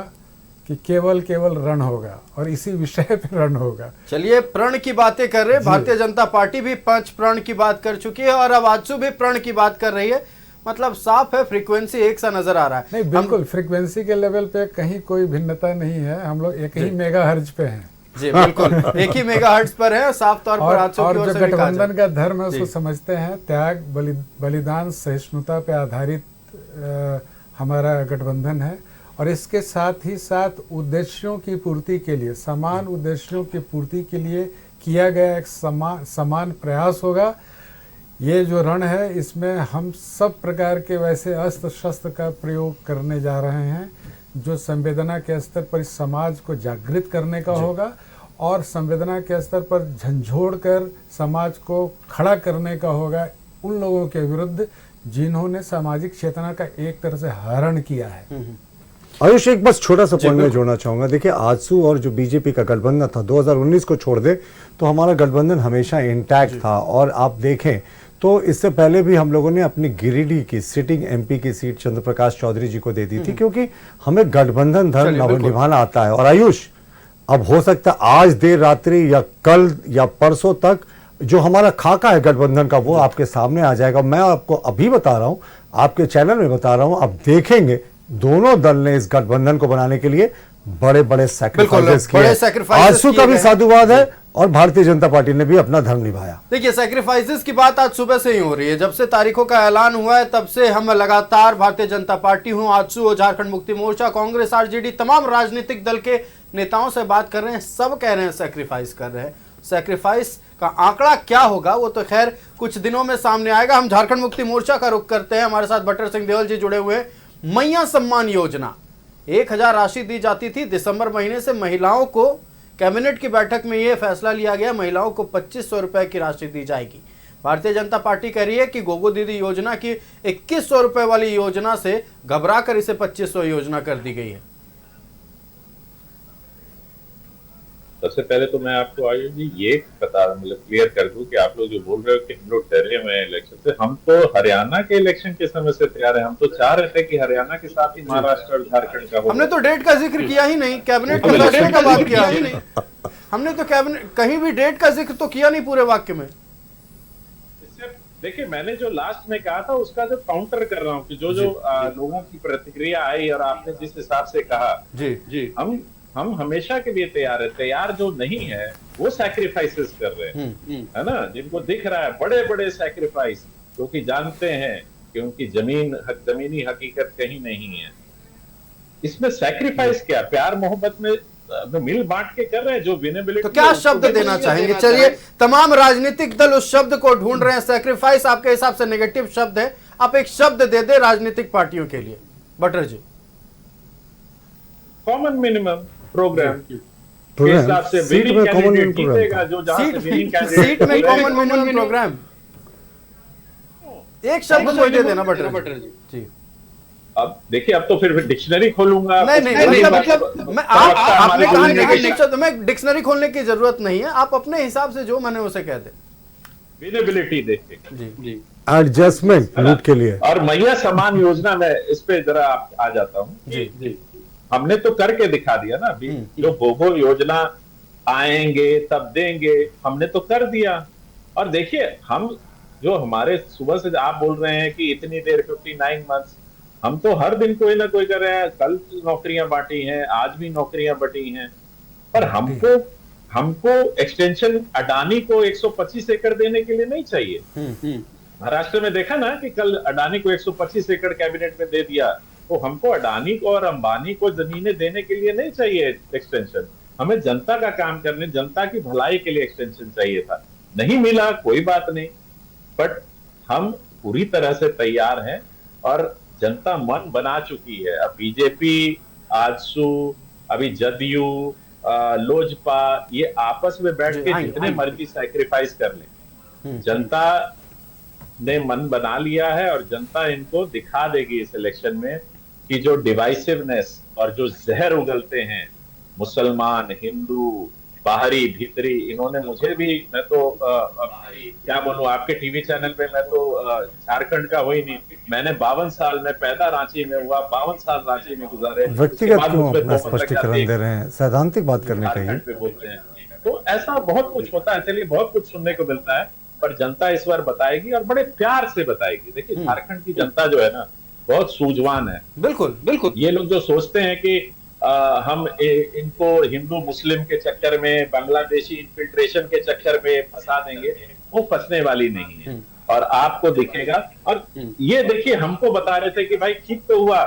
कि केवल रण होगा और इसी विषय पे रण होगा। चलिए, प्रण की बातें कर रहे, भारतीय जनता पार्टी भी 5 प्रण की बात कर चुकी है और अब आजसू भी प्रण की बात कर रही है। मतलब साफ है, फ्रीक्वेंसी एक सा नजर आ रहा है। नहीं, बिल्कुल फ्रीक्वेंसी के लेवल पे कहीं कोई भिन्नता नहीं है, हम लोग एक ही मेगाहर्ट्ज पे हैं। जी बिल्कुल, एक ही मेगाहर्ट्ज पर है, साफ तौर पर आजसू की ओर से जो गठबंधन का धर्म है उसको समझते हैं, त्याग, बलिदान, सहिष्णुता पे आधारित हमारा गठबंधन है और इसके साथ ही साथ उद्देश्यों की पूर्ति के लिए, समान उद्देश्यों की पूर्ति के लिए किया गया एक समान प्रयास होगा। ये जो रण है इसमें हम सब प्रकार के वैसे अस्त्र शस्त्र का प्रयोग करने जा रहे हैं जो संवेदना के स्तर पर इस समाज को जागृत करने का होगा और संवेदना के स्तर पर झंझोड़ कर समाज को खड़ा करने का होगा उन लोगों के विरुद्ध जिन्होंने सामाजिक चेतना का एक तरह से हरण किया है। आयुष, एक बस छोटा सा पॉइंट मैं जोड़ना चाहूंगा। देखिए, आजसू और जो बीजेपी का गठबंधन था 2019 को छोड़ दे तो हमारा गठबंधन हमेशा इंटैक्ट था और आप देखें तो इससे पहले भी हम लोगों ने अपनी गिरिडीह की सिटिंग एमपी की सीट चंद्रप्रकाश चौधरी जी को दे दी थी क्योंकि हमें गठबंधन धर्म निभाना आता है। और आयुष, अब हो सकता है आज देर रात्रि या कल या परसों तक जो हमारा खाका है गठबंधन का वो आपके सामने आ जाएगा। मैं आपको अभी बता रहा हूं, आपके चैनल में बता रहा हूं, अब देखेंगे दोनों दल ने इस गठबंधन को बनाने के लिए बड़े बड़े सैक्रिफाइसेस किए। आजसू का भी साधुवाद है और भारतीय जनता पार्टी ने भी अपना धर्म निभाया। देखिए, सैक्रिफाइसेस की बात आज सुबह से ही हो रही है, जब से तारीखों का ऐलान हुआ है तब से हम लगातार भारतीय जनता पार्टी हो, आजसू हो, झारखंड मुक्ति मोर्चा, कांग्रेस, आरजेडी, तमाम राजनीतिक दल के नेताओं से बात कर रहे हैं, सब कह रहे हैं सैक्रिफाइस कर रहे हैं। सैक्रिफाइस का आंकड़ा क्या होगा वो तो खैर कुछ दिनों में सामने आएगा। हम झारखंड मुक्ति मोर्चा का रुख करते हैं, हमारे साथ बटर सिंह देओल जी जुड़े हुए हैं। मैया सम्मान योजना 1000 राशि दी जाती थी, दिसंबर महीने से महिलाओं को कैबिनेट की बैठक में यह फैसला लिया गया, महिलाओं को 2500 रुपए की राशि दी जाएगी। भारतीय जनता पार्टी कह रही है कि गोगो दीदी योजना की 2100 रुपए वाली योजना से घबराकर इसे 2500 योजना कर दी गई है। सबसे पहले तो मैं आपको आयुष जी ये क्लियर कर दूं कि आप लोग जो बोल रहे हो कि हम लोग डरे हुए हैं इलेक्शन से, हम तो हरियाणा के इलेक्शन के समय से तैयार है। हम तो चाह रहे थे कि हरियाणा के साथ ही महाराष्ट्र और झारखंड का हो। हमने तो डेट का जिक्र किया ही नहीं, कैबिनेट के फैसले का बात किया ही नहीं, हमने तो कैबिनेट कहीं भी डेट का जिक्र तो किया नहीं पूरे वाक्य में। देखिए, मैंने जो लास्ट में कहा था उसका जो काउंटर कर रहा हूँ कि जो लोगों की प्रतिक्रिया आई और आपने जिस हिसाब से कहा, जी हम हमेशा के लिए तैयार है। तैयार जो नहीं है वो सैक्रिफाइसेस कर रहे हैं, है ना, जिनको दिख रहा है बड़े बड़े सैक्रिफाइस, क्योंकि जानते हैं कि उनकी जमीनी हकीकत कहीं नहीं है। इसमें सैक्रिफाइस क्या, प्यार मोहब्बत में मिल बांट के कर रहे हैं जो विनेबिलिटी। तो क्या शब्द देना चाहेंगे? चलिए, तमाम राजनीतिक दल उस शब्द को ढूंढ रहे हैं। सैक्रिफाइस आपके हिसाब से नेगेटिव शब्द है, आप एक शब्द दे दे राजनीतिक पार्टियों के लिए। बटर जी। कॉमन मिनिमम प्रोग्राम के हिसाब से विनिंग कैंडिडेट जीतेगा, जो जहां से विनिंग कैंडिडेट सीट में कॉमन मिनिमम प्रोग्राम, एक शब्द कोई दे देना बटर जी। अब देखिए, अब तो फिर डिक्शनरी खोलूंगा। नहीं, मतलब मैं आपने कहा नेगेटिव शब्द, मैं डिक्शनरी खोलने की जरूरत नहीं है, आप अपने हिसाब से जो मैंने उसे कह दे। विनेबिलिटी देखिए जी, एडजस्टमेंट लूट के लिए। और मैया समान योजना में इस पे जरा आ जाता हूँ। जी, हमने तो करके दिखा दिया ना अभी। जो बोगो योजना आएंगे तब देंगे, हमने तो कर दिया। और देखिए, हम जो हमारे सुबह से आप बोल रहे हैं कि इतनी देर 59 मंथ्स, हम तो हर दिन कोई ना कोई कर रहे हैं। कल नौकरियां बांटी हैं, आज भी नौकरियां बटी हैं, पर हमको एक्सटेंशन अडानी को 125 एकड़ देने के लिए नहीं चाहिए। महाराष्ट्र में देखा ना कि कल अडानी को 125 एकड़ कैबिनेट में दे दिया, तो हमको अडानी को और अंबानी को जमीनें देने के लिए नहीं चाहिए एक्सटेंशन। हमें जनता का काम करने, जनता की भलाई के लिए एक्सटेंशन चाहिए था। नहीं मिला, कोई बात नहीं, बट हम पूरी तरह से तैयार हैं और जनता मन बना चुकी है। अब बीजेपी, आजसू, अभी जदयू, लोजपा, ये आपस में बैठ के जितने मर्जी सैक्रिफाइस कर लें, जनता ने मन बना लिया है। और जनता इनको दिखा देगी इस इलेक्शन में कि जो डिवाइसिवनेस और जो जहर उगलते हैं मुसलमान, हिंदू, बाहरी, भीतरी, इन्होंने मुझे भी, मैं तो क्या बोलूं, आपके टीवी चैनल पे मैं तो झारखंड का हो ही नहीं। मैंने 52 साल में पैदा रांची में हुआ, 52 साल रांची में गुजारे। व्यक्तिगत क्यों अपना स्पष्टीकरण दे रहे हैं, सैद्धांतिक बात करनी चाहिए। पे बोलते हैं तो ऐसा बहुत कुछ होता है। चलिए, बहुत कुछ सुनने को मिलता है, पर जनता इस बार बताएगी और बड़े प्यार से बताएगी। देखिए, झारखंड की जनता जो है ना, बहुत सूझवान है। बिल्कुल। ये लोग जो सोचते हैं कि हम इनको हिंदू मुस्लिम के चक्कर में, बांग्लादेशी इन्फिल्ट्रेशन के चक्कर में फंसा देंगे, वो फंसने वाली नहीं है। और आपको दिखेगा। और ये देखिए, हमको बता रहे थे कि भाई ठीक तो हुआ,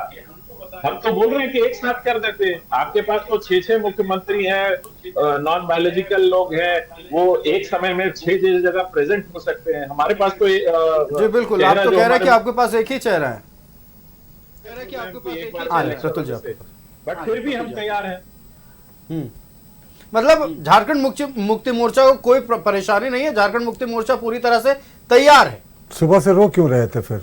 हम तो बोल रहे हैं कि एक साथ कर देते। आपके पास तो 6 मुख्यमंत्री हैं, नॉन बायोलॉजिकल लोग हैं, वो एक समय में 6 जगह प्रेजेंट हो सकते हैं। हमारे पास तो जी बिल्कुल, आप तो कह रहे हैं कि आपके पास एक ही चेहरा है। बट फिर भी हम तैयार हैं। मतलब झारखंड मुक्ति मोर्चा को कोई परेशानी नहीं है, झारखंड मुक्ति मोर्चा पूरी तरह से तैयार है। सुबह से रो क्यों रहे थे फिर?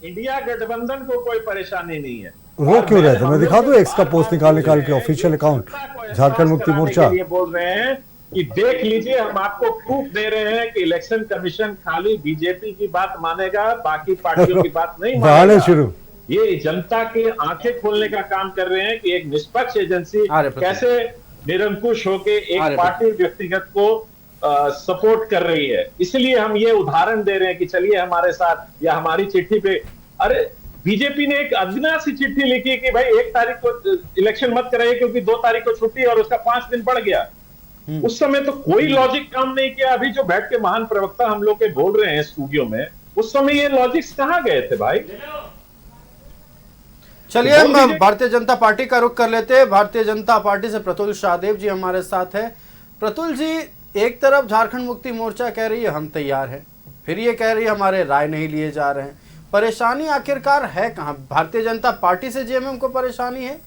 इंडिया गठबंधन को कोई परेशानी नहीं है। रो क्यों रहे थे? मैं दिखा दूं एक्स का पोस्ट निकाल के ऑफिशियल अकाउंट झारखंड मुक्ति मोर्चा। ये बोल रहे हैं कि देख लीजिए, हम आपको प्रूफ दे रहे हैं कि इलेक्शन कमीशन खाली बीजेपी की बात मानेगा, बाकी पार्टियों की बात नहीं मानेगा। शुरू ये जनता के आंखें खोलने का काम कर रहे हैं कि एक निष्पक्ष एजेंसी कैसे निरंकुश होके एक पार्टी व्यक्तिगत को सपोर्ट कर रही है। इसलिए हम ये उदाहरण दे रहे हैं कि चलिए हमारे साथ, या हमारी चिट्ठी पे, अरे बीजेपी ने एक अदना सी चिट्ठी लिखी कि भाई 1 तारीख को इलेक्शन मत कराइए क्योंकि 2 तारीख को छुट्टी, और उसका 5 दिन बढ़ गया। उस समय तो कोई लॉजिक काम नहीं किया। अभी जो बैठ के महान प्रवक्ता हम लोग के बोल रहे हैं स्टूडियो में, उस समय ये लॉजिक्स कहां गए थे भाई? चलिए, हम भारतीय जनता पार्टी का रुख कर लेते हैं। भारतीय जनता पार्टी से प्रतुल शाहदेव जी हमारे साथ है। प्रतुल जी, एक तरफ झारखंड मुक्ति मोर्चा कह रही है हम तैयार हैं, फिर ये कह रही है हमारे राय नहीं लिए जा रहे हैं। परेशानी आखिरकार है कहाँ? भारतीय जनता पार्टी से जेएमएम को परेशानी है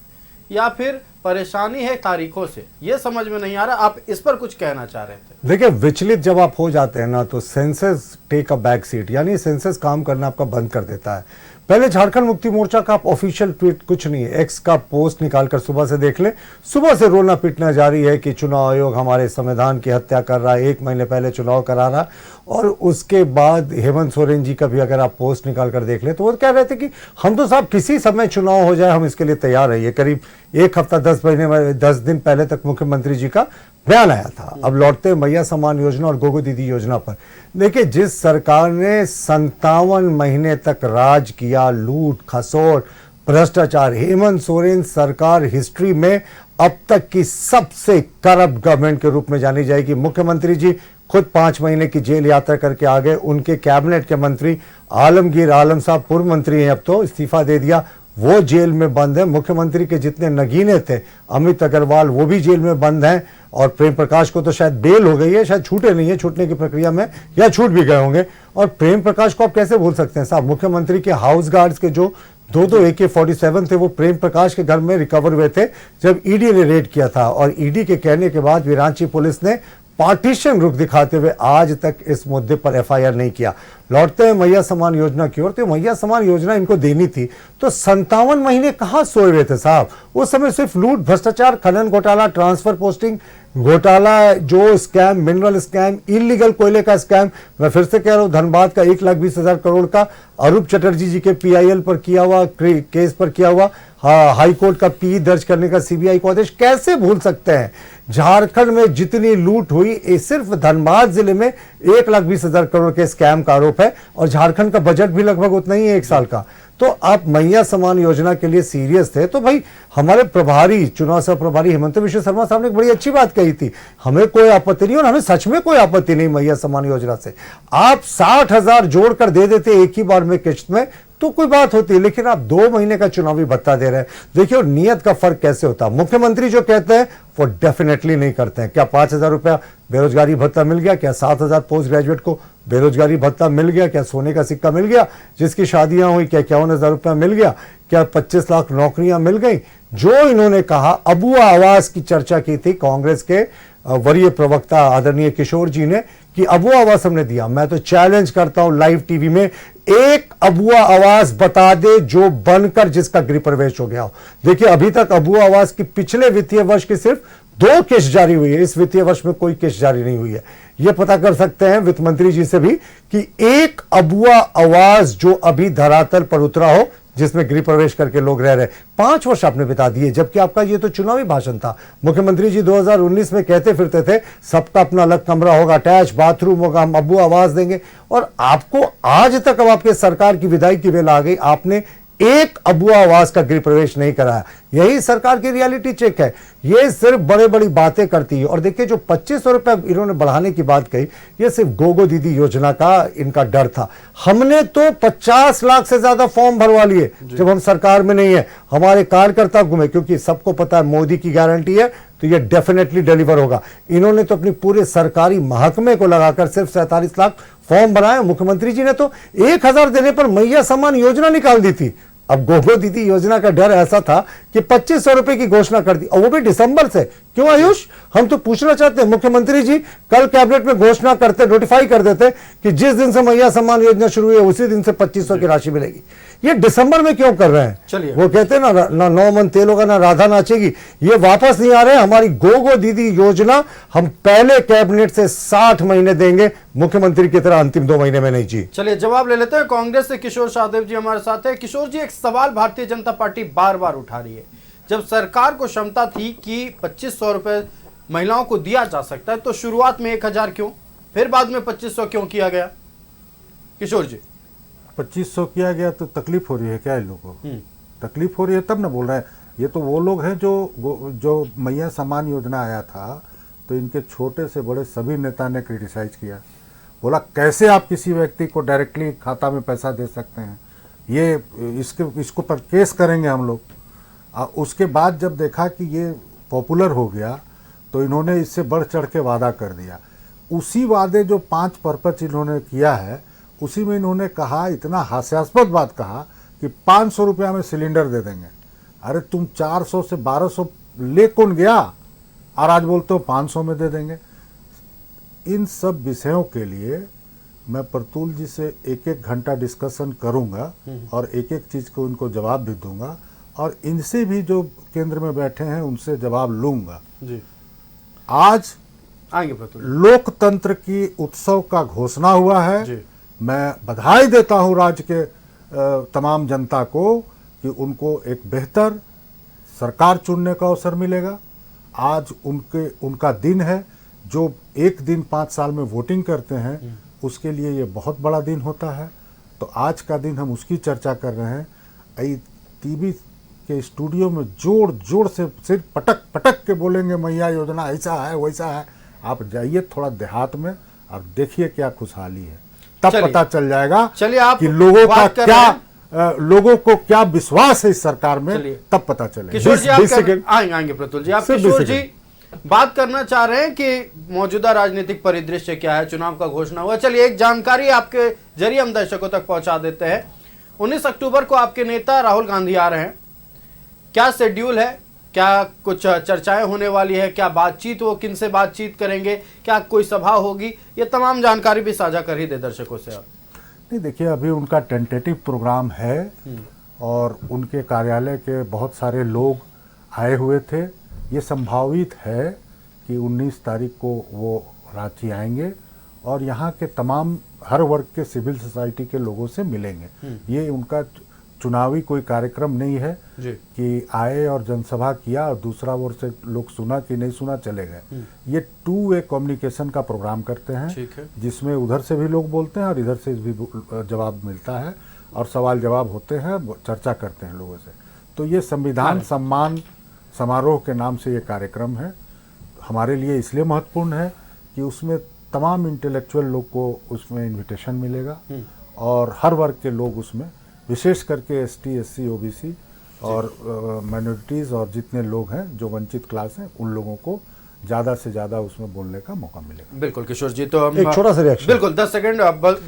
या फिर परेशानी है तारीखों से? ये समझ में नहीं आ रहा। आप इस पर कुछ कहना चाह रहे थे? देखिए, विचलित जब आप हो जाते हैं ना, तो census take a back seat, यानी सेंसस काम करना आपका बंद कर देता है। पहले झारखंड मुक्ति मोर्चा का आप ऑफिशियल ट्वीट कुछ नहीं है, एक्स का पोस्ट निकालकर सुबह से देख ले। सुबह से रोना पीटना जारी है कि चुनाव आयोग हमारे संविधान की हत्या कर रहा है, 1 महीने पहले चुनाव करा रहा। और उसके बाद हेमंत सोरेन जी का भी अगर आप पोस्ट निकाल कर देख ले, तो वो कह रहे थे कि हम तो साहब किसी समय चुनाव हो जाए हम इसके लिए तैयार है। ये करीब 1 हफ्ता 10 दिन पहले तक मुख्यमंत्री जी का बयान आया था। अब लौटते मैया सम्मान योजना और गोगो दीदी योजना पर, देखिए जिस सरकार ने 57 महीने तक राज किया, लूट खसोट भ्रष्टाचार, हेमंत सोरेन सरकार हिस्ट्री में अब तक की सबसे करप्ट गवर्नमेंट के रूप में जानी जाएगी। मुख्यमंत्री जी खुद 5 महीने की जेल यात्रा करके आ गए। उनके कैबिनेट के मंत्री आलमगीर आलम साहब पूर्व मंत्री हैं, अब तो इस्तीफा दे दिया, वो जेल में बंद है। मुख्यमंत्री के जितने नगीने थे अमित अग्रवाल वो भी जेल में बंद हैं, और प्रेम प्रकाश को तो शायद बेल हो गई है, शायद छूटे नहीं है, छूटने की प्रक्रिया में या छूट भी गए होंगे। और प्रेम प्रकाश को आप कैसे भूल सकते हैं साहब, मुख्यमंत्री के हाउस गार्ड्स के जो दो AK-47 थे वो प्रेम प्रकाश के घर में रिकवर हुए थे जब ईडी ने रेड किया था, और ईडी के कहने के बाद विरांची पुलिस ने पार्टीशन रुख दिखाते हुए आज तक इस मुद्दे पर FIR नहीं किया। लौटते हैं मैया सम्मान योजना की ओर, तो मैया सम्मान योजना इनको देनी थी तो 57 महीने कहां सोए हुए थे साहब। उस समय सिर्फ लूट भ्रष्टाचार, खनन घोटाला, ट्रांसफर पोस्टिंग घोटाला, जो स्कैम, मिनरल स्कैम, इलीगल कोयले का स्कैम, मैं फिर से कह रहा हूं धनबाद का 1,20,000 करोड़ का अरूप चटर्जी जी के PIL पर किया हुआ केस पर किया हुआ हाई कोर्ट का PE दर्ज करने का CBI को आदेश कैसे भूल सकते हैं। झारखंड में जितनी लूट हुई, सिर्फ धनबाद जिले में 1,20,000 करोड़ के स्कैम का आरोप है, और झारखंड का बजट भी लगभग उतना ही है 1 साल का। तो आप मैया सम्मान योजना के लिए सीरियस थे तो भाई हमारे प्रभारी, चुनाव सह प्रभारी हेमंत बिश्व शर्मा साहब ने एक बड़ी अच्छी बात कही थी, हमें कोई आपत्ति नहीं, और हमें सच में कोई आपत्ति नहीं मैया सम्मान योजना से। आप 60,000 जोड़कर दे देते एक ही बार में किश्त में तो कोई बात होती, लेकिन आप 2 महीने का चुनावी भत्ता दे रहे हैं। देखिए, और नियत का फर्क कैसे होता है। मुख्यमंत्री जो कहते हैं वो डेफिनेटली नहीं करते हैं। क्या 5,000 रुपया बेरोजगारी भत्ता मिल गया? क्या 7,000 पोस्ट ग्रेजुएट को बेरोजगारी भत्ता मिल गया? क्या सोने का सिक्का मिल गया जिसकी शादियां हुई? क्या 51,000 रुपया मिल गया? क्या 25 लाख नौकरियां मिल गई? जो इन्होंने कहा, अबुआ आवास की चर्चा की थी कांग्रेस के वरीय प्रवक्ता आदरणीय किशोर जी ने कि अबुआ आवास हमने दिया। मैं तो चैलेंज करता हूं लाइव टीवी में, एक अबुआ आवास बता दे जो बनकर जिसका गृह प्रवेश हो गया हो। देखिए, अभी तक अबुआ आवास की पिछले वित्तीय वर्ष की सिर्फ 2 किस्त जारी हुई है, इस वित्तीय वर्ष में कोई किस्त जारी नहीं हुई है। यह पता कर सकते हैं वित्त मंत्री जी से भी कि एक अबुआ आवास जो अभी धरातल पर उतरा हो जिसमें गृह प्रवेश करके लोग रह रहे, 5 वर्ष आपने बिता दिए, जबकि आपका ये तो चुनावी भाषण था। मुख्यमंत्री जी 2019 में कहते फिरते थे सबका अपना अलग कमरा होगा, अटैच बाथरूम होगा, हम अबुआ आवास देंगे, और आपको आज तक, अब आपके सरकार की विदाई की वेला आ गई, आपने एक अबुआ आवास का गृह प्रवेश नहीं कराया। यही सरकार की रियलिटी चेक है। ये सिर्फ बड़े बड़ी बातें करती है। और देखिए, जो 2500 रुपए इन्होंने बढ़ाने की बात कही, ये सिर्फ गोगो दीदी योजना का इनका डर था। हमने तो 50 लाख से ज्यादा फॉर्म भरवा लिए जब हम सरकार में नहीं है, हमारे कार्यकर्ता घूमे, क्योंकि सबको पता है मोदी की गारंटी है तो ये डेफिनेटली डिलीवर होगा। इन्होंने तो अपनी पूरे सरकारी महकमे को लगाकर सिर्फ 47 लाख फॉर्म बनाए। मुख्यमंत्री जी ने तो 1,000 देने पर मैया सम्मान योजना निकाल दी थी। अब गोगो दीदी योजना का डर ऐसा था कि 2500 रुपए की घोषणा कर दी, और वो भी दिसंबर से। क्यों आयुष? हम तो पूछना चाहते हैं, मुख्यमंत्री जी कल कैबिनेट में घोषणा करते, नोटिफाई कर देते कि जिस दिन से मैया सम्मान योजना शुरू हुई है उसी दिन से 2500 की राशि मिलेगी। ये दिसंबर में क्यों कर रहे हैं? चलिए, वो कहते हैं ना 9 मन तेल होगा ना राधा नाचेगी। ये वापस नहीं आ रहे हैं। हमारी गोगो दीदी योजना हम पहले कैबिनेट से 60 महीने देंगे, मुख्यमंत्री की तरह अंतिम 2 महीने में नहीं। जी चलिए, जवाब ले लेते हैं। कांग्रेस से किशोर शाहदेव जी हमारे साथ है। किशोर जी, एक सवाल भारतीय जनता पार्टी बार बार उठा रही है, जब सरकार को क्षमता थी कि 2500 रुपए महिलाओं को दिया जा सकता है तो शुरुआत में 1,000 क्यों, फिर बाद में 2500 क्यों किया गया? किशोर जी, 2500 किया गया तो तकलीफ हो रही है क्या इन लोगों को? तकलीफ हो रही है तब ना बोल रहे हैं। ये तो वो लोग हैं जो मैया सम्मान योजना आया था तो इनके छोटे से बड़े सभी नेता ने क्रिटिसाइज किया, बोला कैसे आप किसी व्यक्ति को डायरेक्टली खाता में पैसा दे सकते हैं, ये इसको पर केस करेंगे हम लोग। उसके बाद जब देखा कि ये पॉपुलर हो गया तो इन्होंने इससे बढ़ चढ़ के वादा कर दिया। उसी वादे जो 5 पर्पज इन्होंने किया है उसी में इन्होंने कहा, इतना हास्यास्पद बात कहा कि 500 रुपया में सिलेंडर दे देंगे। अरे तुम 400 से 1200 ले कौन गया, और आज बोलते हो 500 में दे देंगे। इन सब विषयों के लिए मैं प्रतुल जी से 1-1 घंटा डिस्कशन करूंगा और एक चीज़ को उनको जवाब भी दूंगा, और इनसे भी जो केंद्र में बैठे हैं उनसे जवाब लूंगा। जी आज आएंगे प्रतुल। लोकतंत्र की उत्सव का घोषणा हुआ है जी। मैं बधाई देता हूं राज्य के तमाम जनता को कि उनको एक बेहतर सरकार चुनने का अवसर मिलेगा। आज उनका दिन है। जो एक दिन 5 साल में वोटिंग करते हैं उसके लिए ये बहुत बड़ा दिन होता है। तो आज का दिन हम उसकी चर्चा कर रहे हैं। टीवी के स्टूडियो में जोर जोर से सिर्फ पटक पटक के बोलेंगे मैया योजना ऐसा है वैसा है। आप जाइए थोड़ा देहात में और देखिए क्या खुशहाली है, तब पता चल जाएगा कि लोगों को क्या विश्वास है इस सरकार में, तब पता चलेगा। किशोर जी आप आएंगे प्रतुल जी, आप किशोर जी बात करना चाह रहे हैं कि मौजूदा राजनीतिक परिदृश्य क्या है, चुनाव का घोषणा हुआ। चलिए एक जानकारी आपके जरिए हम दर्शकों तक पहुंचा देते हैं। 19 अक्टूबर को आपके नेता राहुल गांधी आ रहे हैं, क्या शेड्यूल है, क्या कुछ चर्चाएं होने वाली है, क्या बातचीत, वो किन से बातचीत करेंगे, क्या कोई सभा होगी, ये तमाम जानकारी भी साझा कर ही दे दर्शकों से। नहीं देखिए, अभी उनका टेंटेटिव प्रोग्राम है और उनके कार्यालय के बहुत सारे लोग आए हुए थे। ये संभावित है कि 19 तारीख को वो रांची आएंगे और यहाँ के तमाम हर वर्ग के सिविल सोसाइटी के लोगों से मिलेंगे। ये उनका चुनावी कोई कार्यक्रम नहीं है कि आए और जनसभा किया और दूसरा ओर से लोग सुना कि नहीं सुना चले गए। ये 2 वे कम्युनिकेशन का प्रोग्राम करते हैं, जिसमें उधर से भी लोग बोलते हैं और इधर से भी जवाब मिलता है और सवाल जवाब होते हैं, चर्चा करते हैं लोगों से। तो ये संविधान सम्मान समारोह के नाम से ये कार्यक्रम है। हमारे लिए इसलिए महत्वपूर्ण है कि उसमें तमाम इंटेलेक्चुअल लोग को उसमें इनविटेशन मिलेगा और हर वर्ग के लोग उसमें, विशेष करके ST SC OBC और माइनॉरिटीज़ और जितने लोग हैं जो वंचित क्लास हैं, उन लोगों को ज़्यादा से ज़्यादा उसमें बोलने का मौका मिलेगा। बिल्कुल किशोर जी, तो हम एक छोटा सा रिएक्शन, बिल्कुल 10 सेकंड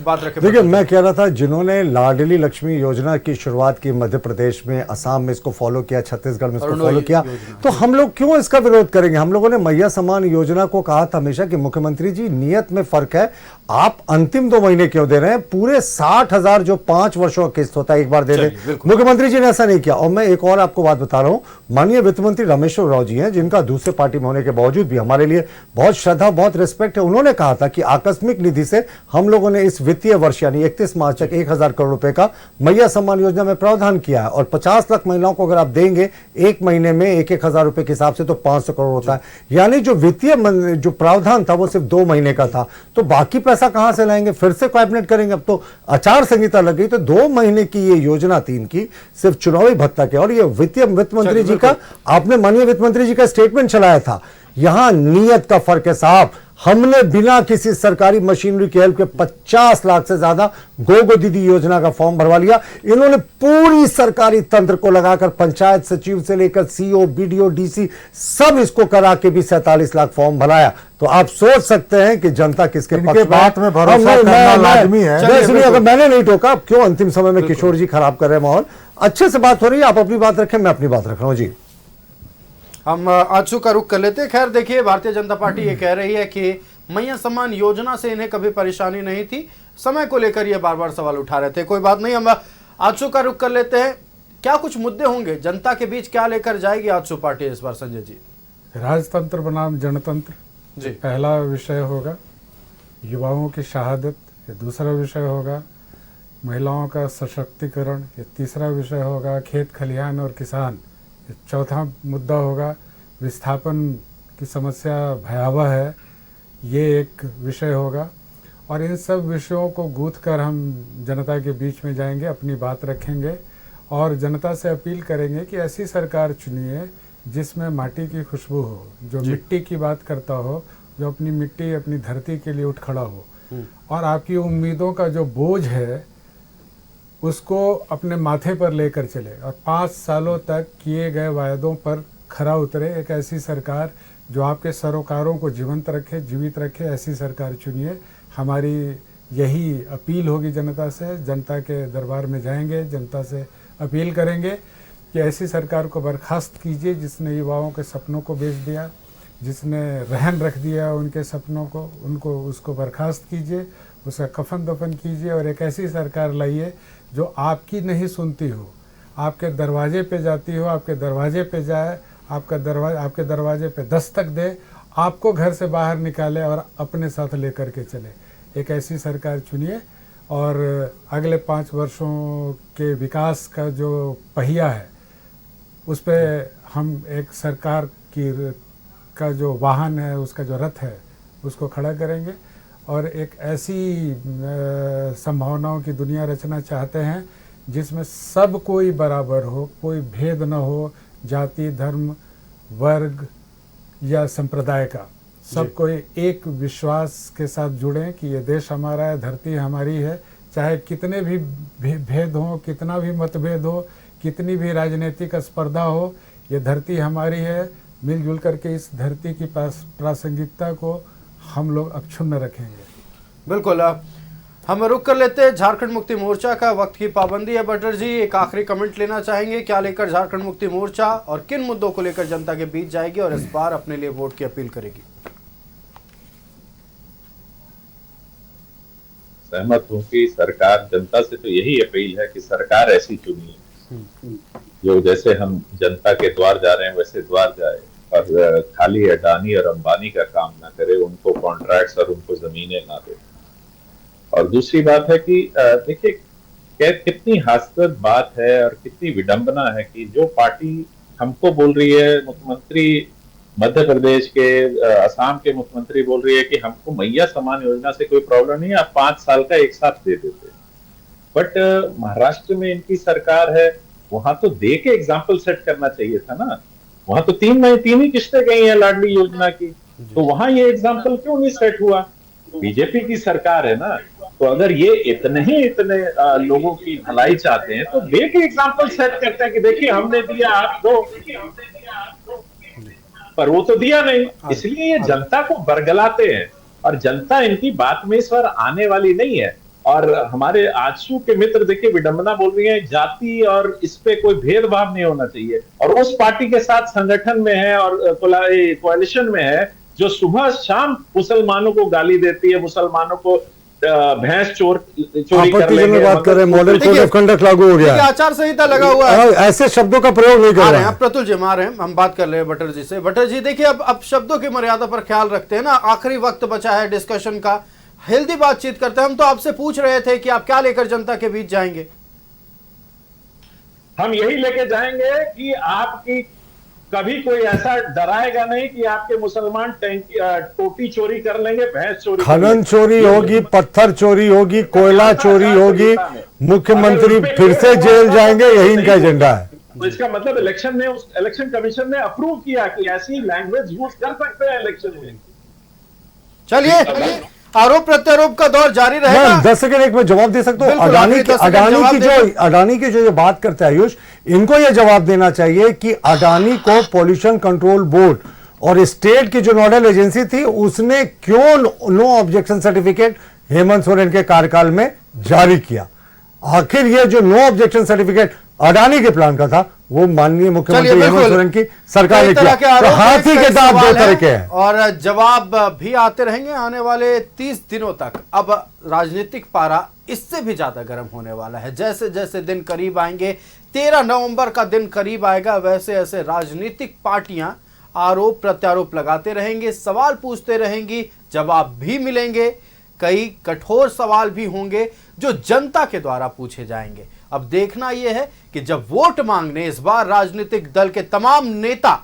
बात रखें। देखिए, मैं कह रहा था जिन्होंने लाडली लक्ष्मी योजना की शुरुआत की मध्य प्रदेश में, असम में इसको फॉलो किया, छत्तीसगढ़ में इसको फॉलो किया, तो हम लोग क्यों इसका विरोध करेंगे? हम लोगों ने मैया सम्मान योजना को कहा था हमेशा कि मुख्यमंत्री जी नियत में फर्क है, आप अंतिम 2 महीने क्यों दे रहे हैं? पूरे 60,000 जो 5 वर्षों का किस्त होता है एक बार दे दें। मुख्यमंत्री जी ने ऐसा नहीं किया। और मैं एक और आपको बात बता रहा हूं, माननीय वित्त मंत्री रामेश्वर राव जी हैं, जिनका दूसरे पार्टी में होने के बावजूद भी हमारे लिए बहुत श्रद्धा, बहुत रिस्पेक्ट है। उन्होंने कहा था कि आकस्मिक निधि से हम लोगों ने इस वित्तीय वर्ष यानी 31 मार्च तक 1,000 करोड़ रुपए का मैया सम्मान योजना में प्रावधान किया है और 50 लाख महिलाओं को अगर आप देंगे एक महीने में 1,000 रुपए के हिसाब से तो 500 करोड़ होता है। यानी जो वित्तीय जो प्रावधान था वो सिर्फ 2 महीने का था, तो बाकी पैसा कहां से लाएंगे? फिर से कैबिनेट करेंगे। अब तो आचार संहिता लग गई, तो 2 महीने की ये योजना थी इनकी, सिर्फ चुनावी भत्ता के। और ये वित्त मंत्री जी का, आपने माननीय वित्त मंत्री जी का स्टेटमेंट चलाया था, यहां नियत का फर्क है साहब। हमने बिना किसी सरकारी मशीनरी के हेल्प के 50 लाख से ज्यादा गोगो दीदी योजना का फॉर्म भरवा लिया। इन्होंने पूरी सरकारी तंत्र को लगाकर पंचायत सचिव से लेकर CO, BDO, DC सब इसको करा के भी 47 लाख फॉर्म भराया। तो आप सोच सकते हैं कि जनता किसके पक्ष बात में भरोसा करना लाजमी है। अगर मैंने नहीं टोका, क्यों अंतिम समय में किशोर जी खराब कर रहे हैं माहौल? अच्छे से बात हो रही है, आप अपनी बात रखें, मैं अपनी बात रख रहा हूं जी। हम आंसू का रुख कर लेते हैं। खैर देखिए, भारतीय जनता पार्टी ये कह रही है कि मैया सम्मान योजना से इन्हें कभी परेशानी नहीं थी, समय को लेकर ये बार बार सवाल उठा रहे थे। कोई बात नहीं, हम आंसू का रुख कर लेते हैं। क्या कुछ मुद्दे होंगे जनता के बीच, क्या लेकर जाएगी आंसू पार्टी इस बार? संजय जी, राजतंत्र बनाम जनतंत्र जी पहला विषय होगा, युवाओं की शहादत ये दूसरा विषय होगा, महिलाओं का सशक्तिकरण ये तीसरा विषय होगा, खेत खलिहान और किसान ये चौथा मुद्दा होगा, विस्थापन की समस्या भयावह है ये एक विषय होगा। और इन सब विषयों को गूंथ कर हम जनता के बीच में जाएंगे, अपनी बात रखेंगे और जनता से अपील करेंगे कि ऐसी सरकार चुनिए जिसमें माटी की खुशबू हो, जो मिट्टी की बात करता हो, जो अपनी मिट्टी अपनी धरती के लिए उठ खड़ा हो और आपकी उम्मीदों का जो बोझ है उसको अपने माथे पर लेकर चले और 5 सालों तक किए गए वायदों पर खरा उतरे। एक ऐसी सरकार जो आपके सरोकारों को जीवित रखे, ऐसी सरकार चुनिए। हमारी यही अपील होगी जनता से। जनता के दरबार में जाएंगे, जनता से अपील करेंगे कि ऐसी सरकार को बर्खास्त कीजिए जिसने युवाओं के सपनों को बेच दिया, जिसने रहन रख दिया उनके सपनों को, उसको बर्खास्त कीजिए, उसका कफन दफन कीजिए और एक ऐसी सरकार लाइए जो आपकी नहीं सुनती हो, आपके दरवाजे पे जाती हो, आपके दरवाजे पे जाए, आपके दरवाजे पे दस्तक दे, आपको घर से बाहर निकाले और अपने साथ लेकर के चले। एक ऐसी सरकार चुनिए और अगले 5 वर्षों के विकास का जो पहिया है उस पर हम एक सरकार की उसका जो वाहन है, उसका जो रथ है, उसको खड़ा करेंगे और एक ऐसी संभावनाओं की दुनिया रचना चाहते हैं जिसमें सब कोई बराबर हो, कोई भेद न हो, जाति, धर्म, वर्ग या संप्रदाय का। सब कोई एक विश्वास के साथ जुड़ें कि ये देश हमारा है, धरती हमारी है, चाहे कितने भी भेद हो, कितना भी मतभेद हो, कितनी भी राजनीतिक स्पर्धा हो, ये धरती हमारी है। मिलजुल करके इस धरती की प्रासंगिकता को हम लोग अक्षुण्ण रखेंगे। बिल्कुल, हम रुक कर लेते हैं। झारखंड मुक्ति मोर्चा का वक्त की पाबंदी है। बटर जी, एक आखिरी कमेंट लेना चाहेंगे, क्या लेकर झारखंड मुक्ति मोर्चा और किन मुद्दों को लेकर जनता के बीच जाएगी और इस बार अपने लिए वोट की अपील करेगी? सहमत हूं कि सरकार, जनता से तो यही अपील है कि सरकार ऐसी चुनिए जो जैसे हम जनता के द्वार जा रहे हैं वैसे द्वार जाए और खाली अडानी और अंबानी का काम ना करे, उनको कॉन्ट्रैक्ट्स और उनको जमीनें ना दे। और दूसरी बात है कि देखिए कितनी हास्यास्पद बात है और कितनी विडंबना है कि जो पार्टी हमको बोल रही है, मुख्यमंत्री मध्य प्रदेश के, असम के मुख्यमंत्री बोल रही है कि हमको मैया समान योजना से कोई प्रॉब्लम नहीं है, आप 5 साल का एक साथ दे देते। बट महाराष्ट्र में इनकी सरकार है, वहां तो दे के एग्जाम्पल सेट करना चाहिए था ना। वहां तो 3 ही किस्तें गई हैं लाडली योजना की, तो वहां ये एग्जाम्पल क्यों नहीं सेट हुआ? बीजेपी की सरकार है ना, तो अगर ये इतने लोगों की भलाई चाहते हैं तो दे के एग्जाम्पल सेट करते हैं कि देखिए हमने दिया, आप दो। पर वो तो दिया नहीं, इसलिए ये जनता को बरगलाते हैं और जनता इनकी बात में इस बार आने वाली नहीं है। और हमारे आजसू के मित्र देखिए विडंबना बोल रही है, जाति और इस पे कोई भेदभाव नहीं होना चाहिए, और उस पार्टी के साथ संगठन में है और कोalition में है जो सुबह शाम मुसलमानों को गाली देती है, मुसलमानों को भैंस चोरी कर लेंगे, बात कर रहे हैं, मॉडल कोड ऑफ कंडक्ट लागू हो गया है, आचार संहिता लगा हुआ है, ऐसे शब्दों का प्रयोग नहीं कर रहे हैं। प्रतुल जी आ रहे हैं, हम बात कर रहे हैं बटर जी से। बटर जी देखिए, अब शब्दों की मर्यादा पर ख्याल रखते हैं ना, आखिरी वक्त बचा है डिस्कशन का, हेल्दी बातचीत करते हैं। हम तो आपसे पूछ रहे थे कि आप क्या लेकर जनता के बीच जाएंगे? हम यही लेके जाएंगे कि आपकी कभी कोई ऐसा डराएगा नहीं कि आपके मुसलमान टोटी चोरी कर लेंगे, भैंस चोरी, खनन चोरी होगी, पत्थर चोरी होगी, कोयला चोरी होगी, मुख्यमंत्री फिर से जेल जाएंगे, यही इनका एजेंडा है। तो इसका मतलब इलेक्शन कमीशन ने अप्रूव किया कि ऐसी लैंग्वेज यूज कर सकते हैं इलेक्शन में। चलिए, आरोप प्रत्यारोप का दौर जारी रहेगा। 10 सेकंड एक में जवाब दे सकता हूं। अडानी की जो बात करते हैं आयुष, इनको यह जवाब देना चाहिए कि अडानी को पॉल्यूशन कंट्रोल बोर्ड और स्टेट की जो नोडल एजेंसी थी उसने क्यों no objection certificate Hemant Soren के कार्यकाल में जारी किया। आखिर ये जो नो ऑब्जेक्शन सर्टिफिकेट अडानी के प्लान का था वो माननीय मुख्यमंत्री हेमंत सोरेन की सरकार ने किया। तो हाथी के दांत 2 तरह के हैं और जवाब भी आते रहेंगे आने वाले 30 दिनों तक। अब राजनीतिक पारा इससे भी ज्यादा गर्म होने वाला है। जैसे जैसे दिन करीब आएंगे, 13 नवंबर का दिन करीब आएगा, वैसे ऐसे राजनीतिक पार्टियां आरोप प्रत्यारोप लगाते रहेंगे, सवाल पूछते रहेंगी, जवाब भी मिलेंगे, कई कठोर सवाल भी होंगे जो जनता के द्वारा पूछे जाएंगे। अब देखना यह है कि जब वोट मांगने इस बार राजनीतिक दल के तमाम नेता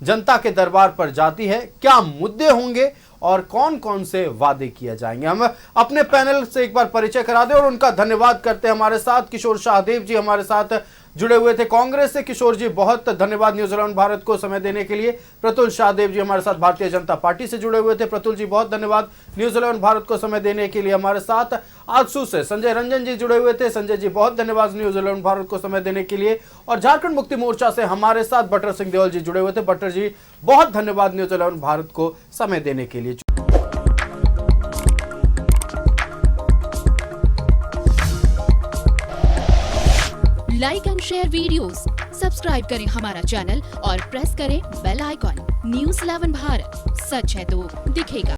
जनता के दरबार पर जाती है, क्या मुद्दे होंगे और कौन कौन से वादे किए जाएंगे। हम अपने पैनल से एक बार परिचय करा दें और उनका धन्यवाद करते हैं। हमारे साथ किशोर शाहदेव जी हमारे साथ जुड़े हुए थे कांग्रेस से। किशोर जी बहुत धन्यवाद न्यूज 11 भारत को समय देने के लिए। प्रतुल शाहदेव जी हमारे साथ भारतीय जनता पार्टी से जुड़े हुए थे। प्रतुल जी बहुत धन्यवाद न्यूज 11 भारत को समय देने के लिए। हमारे साथ आजसू से संजय रंजन जी जुड़े हुए थे। संजय जी बहुत धन्यवाद न्यूज 11 भारत को समय देने के लिए। और झारखंड मुक्ति मोर्चा से हमारे साथ बटर सिंह देओल जी जुड़े हुए थे। बटर जी बहुत धन्यवाद न्यूज 11 भारत को समय देने के लिए। Like and share videos, subscribe करें हमारा चैनल और प्रेस करें बेल आइकॉन। न्यूज़ 11 भारत, सच है तो दिखेगा।